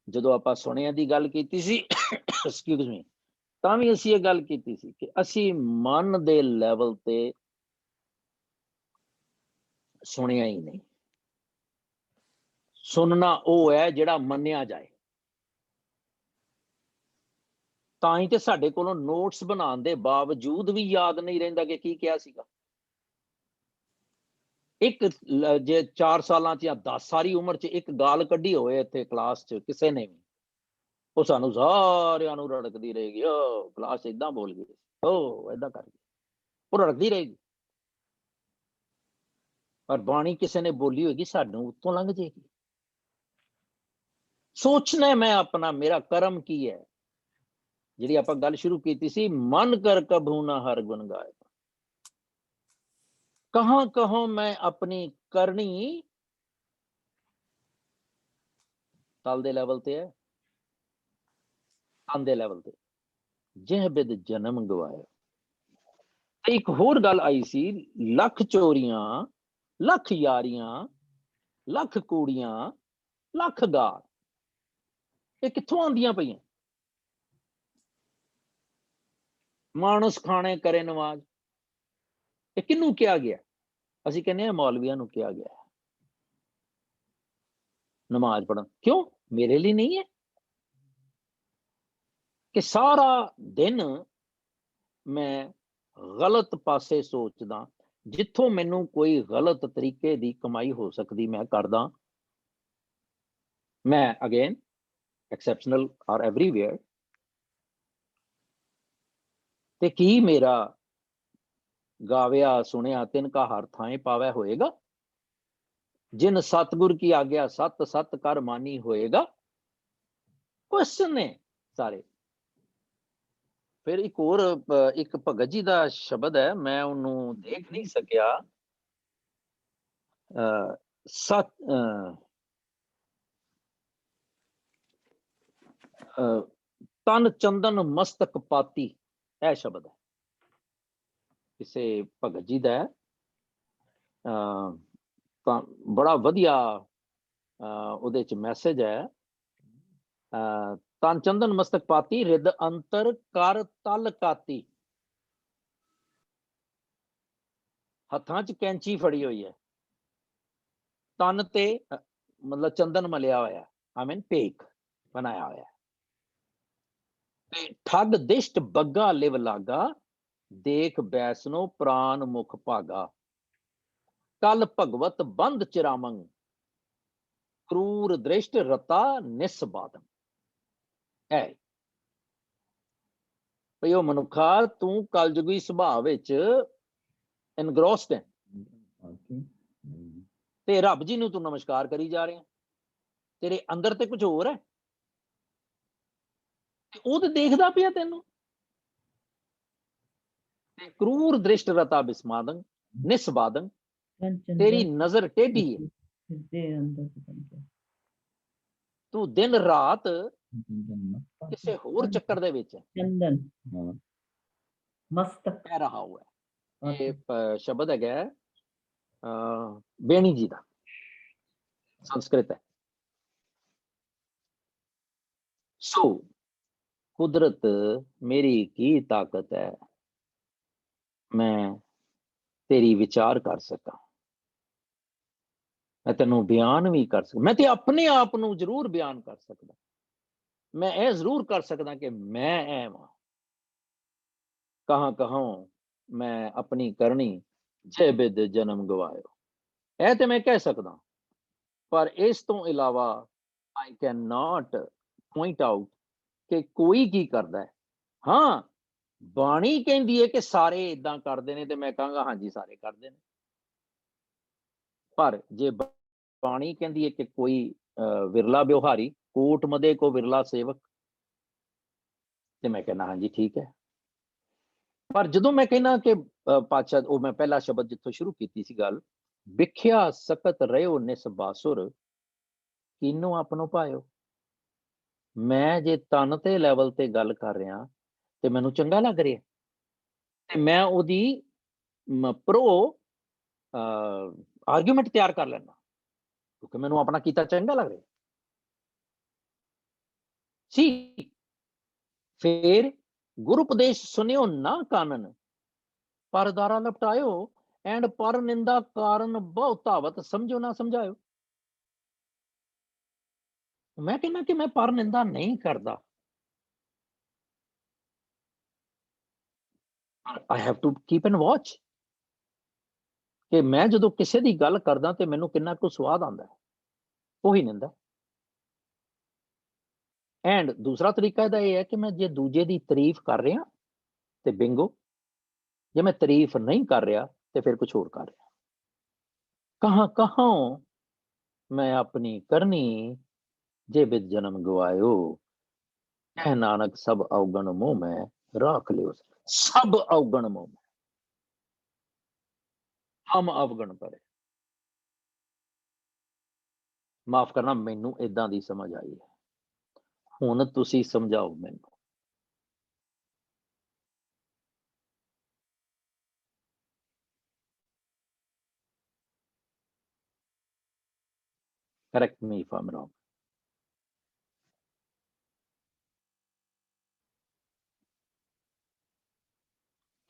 Speaker 1: ਜਦੋਂ ਆਪਾਂ ਸੁਣਿਆ ਦੀ ਗੱਲ ਕੀਤੀ ਸੀ ਐਕਸਕਿਊਜ਼ ਮੀ, ਤਾਂ ਵੀ ਅਸੀਂ ਇਹ ਗੱਲ ਕੀਤੀ ਸੀ ਕਿ ਅਸੀਂ ਮਨ ਦੇ ਲੈਵਲ ਤੇ ਸੁਣਿਆ ਹੀ ਨਹੀਂ। ਸੁਣਨਾ ਉਹ ਹੈ ਜਿਹੜਾ ਮੰਨਿਆ ਜਾਏ। ਤਾਂ ਹੀ ਤੇ ਸਾਡੇ ਕੋਲੋਂ ਨੋਟਸ ਬਣਾਉਣ ਦੇ ਬਾਵਜੂਦ ਵੀ ਯਾਦ ਨਹੀਂ ਰਹਿੰਦਾ ਕਿ ਕੀ ਕਿਹਾ ਸੀਗਾ। ਇੱਕ ਜੇ 4 ਸਾਲਾਂ ਚ ਜਾਂ 10 ਸਾਰੀ ਉਮਰ ਚ ਇੱਕ ਗਾਲ ਕੱਢੀ ਹੋਏ ਇੱਥੇ ਕਲਾਸ ਚ ਕਿਸੇ ਨੇ ਵੀ, ਉਹ ਸਾਨੂੰ ਸਾਰਿਆਂ ਨੂੰ ਰੜਕਦੀ ਰਹੇਗੀ, ਓ ਕਲਾਸ ਏਦਾਂ ਬੋਲ ਗਈ, ਓ ਏਦਾਂ ਕਰ ਗਈ, ਉਹ ਰੜਕਦੀ ਰਹੇਗੀ। ਪਰ ਬਾਣੀ ਕਿਸੇ ਨੇ ਬੋਲੀ ਹੋਏਗੀ ਸਾਨੂੰ ਉੱਤੋਂ ਲੰਘ ਜਾਏਗੀ। ਸੋਚਣਾ ਮੈਂ ਆਪਣਾ, ਮੇਰਾ ਕਰਮ ਕੀ ਹੈ। ਜਿਹੜੀ ਆਪਾਂ ਗੱਲ ਸ਼ੁਰੂ ਕੀਤੀ ਸੀ, ਮਨ ਕਰ ਕਭੂ ਨਾ ਹਰ ਗੁਣ ਗਾਏ, ਕਹਾਂ ਕਹਾਂ ਮੈਂ ਆਪਣੀ ਕਰਨੀ ਤਲ ਦੇ ਲੈਵਲ ਤੇ ਹੈ, ਤਨ ਦੇ ਲੈਵਲ ਤੇ, ਜਿਹ ਬਿਦ ਜਨਮ ਗਵਾਇਆ। ਤੇ ਇੱਕ ਹੋਰ ਗੱਲ ਆਈ ਸੀ, ਲੱਖ ਚੋਰੀਆਂ, ਲੱਖ ਯਾਰੀਆਂ, ਲੱਖ ਕੂੜੀਆਂ, ਲੱਖ ਗਾਲ, ਇਹ ਕਿੱਥੋਂ ਆਉਂਦੀਆਂ ਪਈਆਂ? ਮਾਨਸ ਖਾਣੇ ਕਰੇ ਨਵਾਜ਼, ਇਹ ਕਿਹਨੂੰ ਕਿਹਾ ਗਿਆ? ਅਸੀਂ ਕਹਿੰਦੇ ਹਾਂ ਮੌਲਵੀਆਂ ਨੂੰ ਕਿਹਾ ਗਿਆ ਨਮਾਜ਼ ਪੜ੍ਹਨ। ਕਿਉਂ? ਮੇਰੇ ਲਈ ਨਹੀਂ ਹੈ ਕਿ ਸਾਰਾ ਦਿਨ ਮੈਂ ਗਲਤ ਪਾਸੇ ਸੋਚਦਾ, ਜਿੱਥੋਂ ਮੈਨੂੰ ਕੋਈ ਗਲਤ ਤਰੀਕੇ ਦੀ ਕਮਾਈ ਹੋ ਸਕਦੀ ਮੈਂ ਕਰਦਾ। ਮੈਂ ਅਗੇਨ ਐਕਸੈਪਸ਼ਨਲ ਆਰ ਐਵਰੀਵੇਅਰ, ਤੇ ਕੀ ਮੇਰਾ ਗਾਵਿਆ ਸੁਣਿਆ ਤਿਨਕਾ ਹਰ ਥਾਂ ਪਾਵੈ ਹੋਏਗਾ? ਜਿਨ ਸਤਗੁਰ ਕੀ ਆਗਿਆ ਸਤ ਸਤ ਕਰ ਮਾਨੀ ਹੋਏਗਾ? ਕੁਐਸਚਨ ਨੇ ਸਾਰੇ। ਫਿਰ ਇੱਕ ਹੋਰ ਇੱਕ ਭਗਤ ਜੀ ਦਾ ਸ਼ਬਦ ਹੈ, ਮੈਂ ਉਹਨੂੰ ਦੇਖ ਨਹੀਂ ਸਕਿਆ। ਤਨ ਚੰਦਨ ਮਸਤਕ ਪਾਤੀ, ਇਹ ਸ਼ਬਦ ਹੈ ਕਿਸੇ ਭਗਤ ਜੀ ਦਾ। ਤਾਂ ਬੜਾ ਵਧੀਆ ਉਹਦੇ ਚ ਮੈਸੇਜ ਹੈ। ਤਨ ਚੰਦਨ ਮਸਤਕ ਪਾਤੀ, ਰਿਦ ਅੰਤਰ ਕਰ ਤਲ ਕਾਤੀ। ਹੱਥਾਂ ਚ ਕੈਂਚੀ ਫੜੀ ਹੋਈ ਹੈ, ਤਨ ਤੇ ਮਤਲਬ ਚੰਦਨ ਮਲਿਆ ਹੋਇਆ, ਆਈ ਮੀਨ ਪੇਕ ਬਣਾਇਆ ਹੋਇਆ। ਤੇ ਠੱਗ ਦਿਸ਼ਟ ਬੱਗਾ ਲਿਵ ਲਾਗਾ, ਦੇਖ ਬੈਸਨੋ ਪ੍ਰਾਨ ਮੁਖ ਭਾਗਾ। ਕਲ ਭਗਵਤ ਬੰਦ ਚਿਰਾਮੰਗ, ਕਰੂਰ ਦ੍ਰਿਸ਼ਟ ਰਤਾ ਨਿਸਬਾਦਨ। ਹੈ ਭਈ ਉਹ ਮਨੁੱਖਾ, ਤੂੰ ਕਲਯੁਗੀ ਸੁਭਾਅ ਵਿੱਚ ਇਨਗ੍ਰੋਸਡ ਹੈ ਤੇ ਰੱਬ ਜੀ ਨੂੰ ਤੂੰ ਨਮਸਕਾਰ ਕਰੀ ਜਾ ਰਿਹਾ, ਤੇਰੇ ਅੰਦਰ ਤੇ ਕੁਝ ਹੋਰ ਹੈ, ਤੇ ਉਹ ਤੇ ਦੇਖਦਾ ਪਿਆ ਤੈਨੂੰ। ਤੇ ਕਰੂਰ ਦ੍ਰਿਸ਼ਟ ਰਤਾ ਬਿਸਮਾਦਨ ਨਿਸਬਾਦਨ, ਤੇਰੀ ਨਜ਼ਰ ਟੇਢੀ ਹੈ, ਤੂੰ ਦਿਨ ਰਾਤ ਕਿਸੇ ਹੋਰ ਚੱਕਰ ਦੇ ਵਿੱਚ
Speaker 3: ਚੰਦਨ ਮਸਤਕ
Speaker 1: ਕਹਿ ਰਹਾ ਹੋਇਆ। ਇਹ ਸ਼ਬਦ ਹੈਗਾ ਬੇਣੀ ਜੀ ਦਾ, ਸੰਸਕ੍ਰਿਤ ਹੈ। ਸੋ ਕੁਦਰਤ ਮੇਰੀ ਕੀ ਤਾਕਤ ਹੈ, ਮੈਂ ਤੇਰੀ ਵਿਚਾਰ ਕਰ ਸਕਾਂ, ਮੈਂ ਤੈਨੂੰ ਬਿਆਨ ਵੀ ਕਰ ਸਕਦਾ। ਮੈਂ ਤੇ ਆਪਣੇ ਆਪ ਨੂੰ ਜ਼ਰੂਰ ਬਿਆਨ ਕਰ ਸਕਦਾ, ਮੈਂ ਇਹ ਜ਼ਰੂਰ ਕਰ ਸਕਦਾ ਕਿ ਮੈਂ ਐ ਵਾਂ। ਕਹਾਂ ਕਹਾਂ ਮੈਂ ਆਪਣੀ ਕਰਨੀ, ਜੇ ਬਿਦ ਜਨਮ ਗਵਾਇਓ, ਇਹ ਤੇ ਮੈਂ ਕਹਿ ਸਕਦਾ। ਪਰ ਇਸ ਤੋਂ ਇਲਾਵਾ I can not point out ਕਿ ਕੋਈ ਕੀ ਕਰਦਾ ਹੈ। ਹਾਂ, ਬਾਣੀ ਕਹਿੰਦੀ ਹੈ ਕਿ ਸਾਰੇ ਇਦਾਂ ਕਰਦੇ ਨੇ, ਤੇ ਮੈਂ ਕਹਾਂਗਾ ਹਾਂਜੀ ਸਾਰੇ ਕਰਦੇ ਨੇ। ਪਰ ਜੇ ਬਾਣੀ ਕਹਿੰਦੀ ਹੈ ਕਿ ਕੋਈ ਵਿਰਲਾ ਵਿਵਹਾਰੀ, ਕੋਟ ਮਦੇ ਕੋ ਵਿਰਲਾ ਸੇਵਕ, ਤੇ ਮੈਂ ਕਹਿੰਦਾ ਹਾਂਜੀ ਠੀਕ ਹੈ। ਪਰ ਜਦੋਂ ਮੈਂ ਕਹਿੰਦਾ ਕਿ ਪਾਤਸ਼ਾਹ, ਉਹ ਮੈਂ ਪਹਿਲਾ ਸ਼ਬਦ ਜਿੱਥੋਂ ਸ਼ੁਰੂ ਕੀਤੀ ਸੀ ਗੱਲ, ਵਿਖਿਆ ਸਕਤ ਰਹਿਓ ਨਿਸ ਬਾਸੁਰ, ਕਿਨੂੰ ਆਪਣੋ ਪਾਇਓ। ਮੈਂ ਜੇ ਤਨ ਤੇ ਲੈਵਲ ਤੇ ਗੱਲ ਕਰ ਰਿਹਾ ਤੇ ਮੈਨੂੰ ਚੰਗਾ ਲੱਗ ਰਿਹਾ, ਤੇ ਮੈਂ ਉਹਦੀ ਪ੍ਰੋ ਆਰਗੂਮੈਂਟ ਤਿਆਰ ਕਰ ਲੈਣਾ क्योंकि मैनू अपना कीता चंगा लग रहा सी। फिर गुरु उपदेश सुनियो ना कानन, पर दारा लपटायो, एंड पर निंदा कारण बहुत धावत, समझो ना समझायो। मैं कहना कि मैं पर निंदा नहीं करता। I have to keep an watch कि मैं जो किसी की गल करदा तो मैनू कितना कुछ स्वाद आता है, वही निंदा। एंड दूसरा तरीका यह है कि मैं जे दूजे की तारीफ कर रहा तो बिंगो, जे मैं तारीफ नहीं कर रहा तो फिर कुछ होर कर रहा। कहाँ कहाँ मैं अपनी करनी, जे बिद जन्म गवायो, कह नानक सब अवगण मोह में राख लियो। सब अवगण मोह में, हम अवगण करे। माफ करना, मैनू इदां दी समझ आई है, हुण तुसी समझाओ मैनू। Correct me if I am wrong.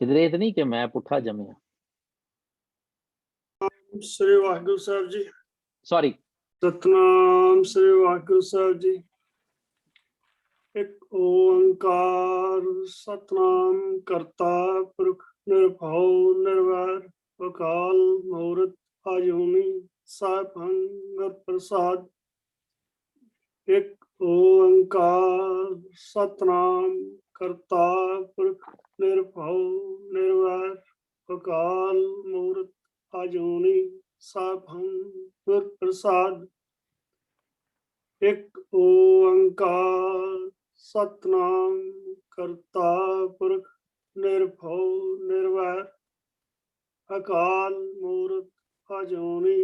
Speaker 1: किधरे तो नहीं कि मैं पुठा जमिया।
Speaker 7: श्री वाहिगुरु साहब जी।
Speaker 1: सॉरी।
Speaker 7: सतनाम श्री वाहिगुरु साहब जी। एक ओंकार सतनाम करता पुरख निर्भव निर्वैर अकाल मूर्त अजूनी साहिब प्रसाद। एक ओंकार सतनाम करता पुरख निर्भव निर्वैर अकाल मूर्त अजूनी साहिब प्रसाद। एक ओंकार सतनाम करता पुरख निर्भव निर्वैर अकाल मूर्त अजूनी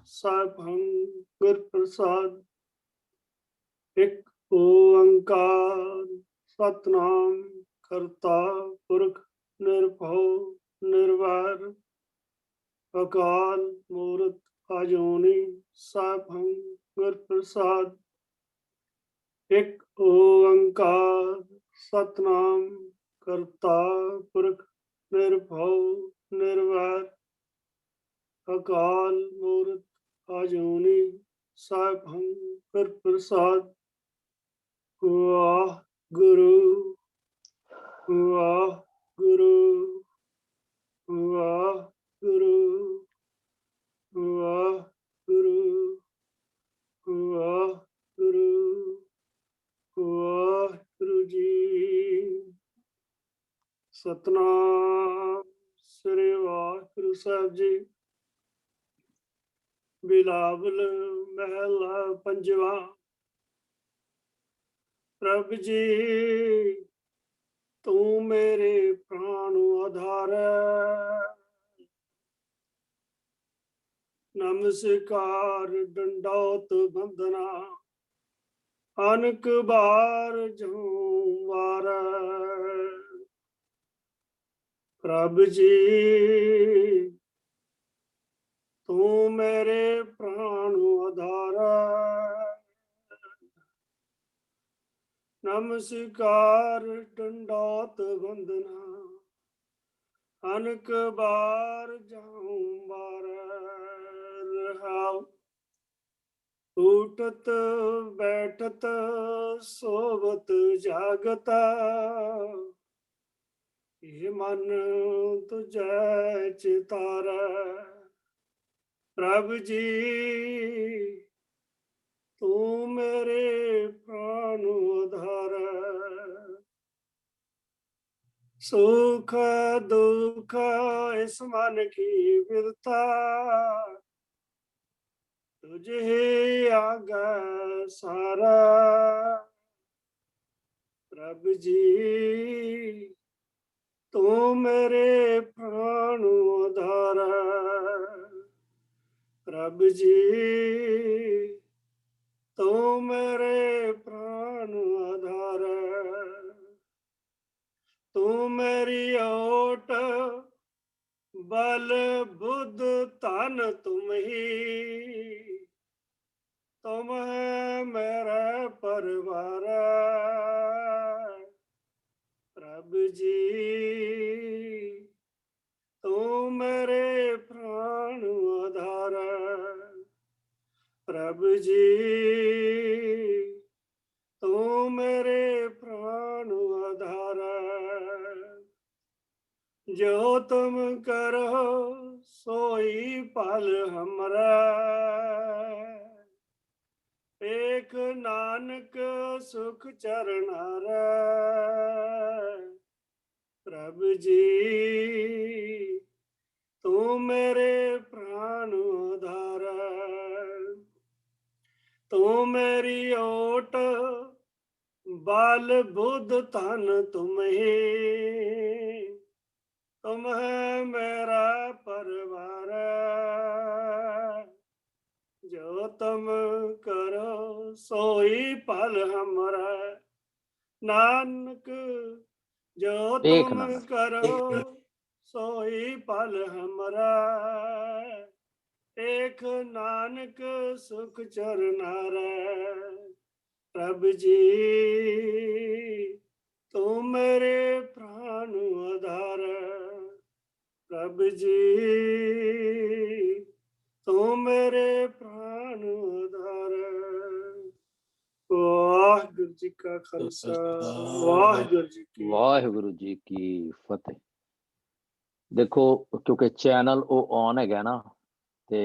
Speaker 7: साहिब प्रसाद। एक ओंकार सतनाम करता पुरख निर्भव निर्वैर अकाल मूर्त अजूनी साहिब प्रसाद। एक ओंकार सतनाम करता पुरख निर्भव निर्वैर अकाल मूर्त अजूनी साहिब प्रसाद। वाहिगुरु वाहिगुरु वाहिगुरु वाहिगुरु वाहिगुरु वाहिगुरु जी। सतनाम श्री वाहिगुरु साहब जी। बिलावल महला पंजवा। प्रभ जी तू मेरे प्राण आधार, नमस्कार दंडौत बंदना, अनक बार झूमार। प्रभ जी तू मेरे प्राण आधार, नमस्कार दंडौत वंदना, अनक बार जाऊं बार। रहाओ उठत बैठत सोवत जागता, ये मन तुझे चितारा। प्रभ जी तू मेरे प्राण आधार, सुख दुख इस मन की विरता, तुझे आगा सारा। प्रभ जी तू मेरे प्राण आधार, प्रभ जी तू मेरे प्राण आधार। तू मेरी ओट बल बुद्ध धन तुम ही, तुम है मेरा परिवार प्रभु जी, तू मेरे प्राण आधार प्रभु जी, तू मेरे प्राण आधार, जो तुम करो सोई पल हमरा, एक नानक सुख चरणार प्रभु जी, तू मेरे प्राण उधार, तू मेरी ओट बाल बुद्ध धन तुम ही, तुम है मेरा परिवार, जो तुम करो सोई पल हमरा, नानक जो
Speaker 1: एक
Speaker 7: तुम
Speaker 1: नानक।
Speaker 7: करो सोई पल हमरा, एक नानक सुख चरणार प्रभु जी, तू मेरे प्राण आधार प्रभु जी, तू मेरे प्राण आधार। वाहिगुरु जी का खालसा, वाहिगुरु जी की
Speaker 1: ਵਾਹਿਗੁਰੂ ਜੀ ਕੀ ਫਤਿਹ। ਦੇਖੋ, ਕਿਉਂਕਿ ਚੈਨਲ ਉਹ ਔਨ ਹੈਗਾ ਨਾ, ਤੇ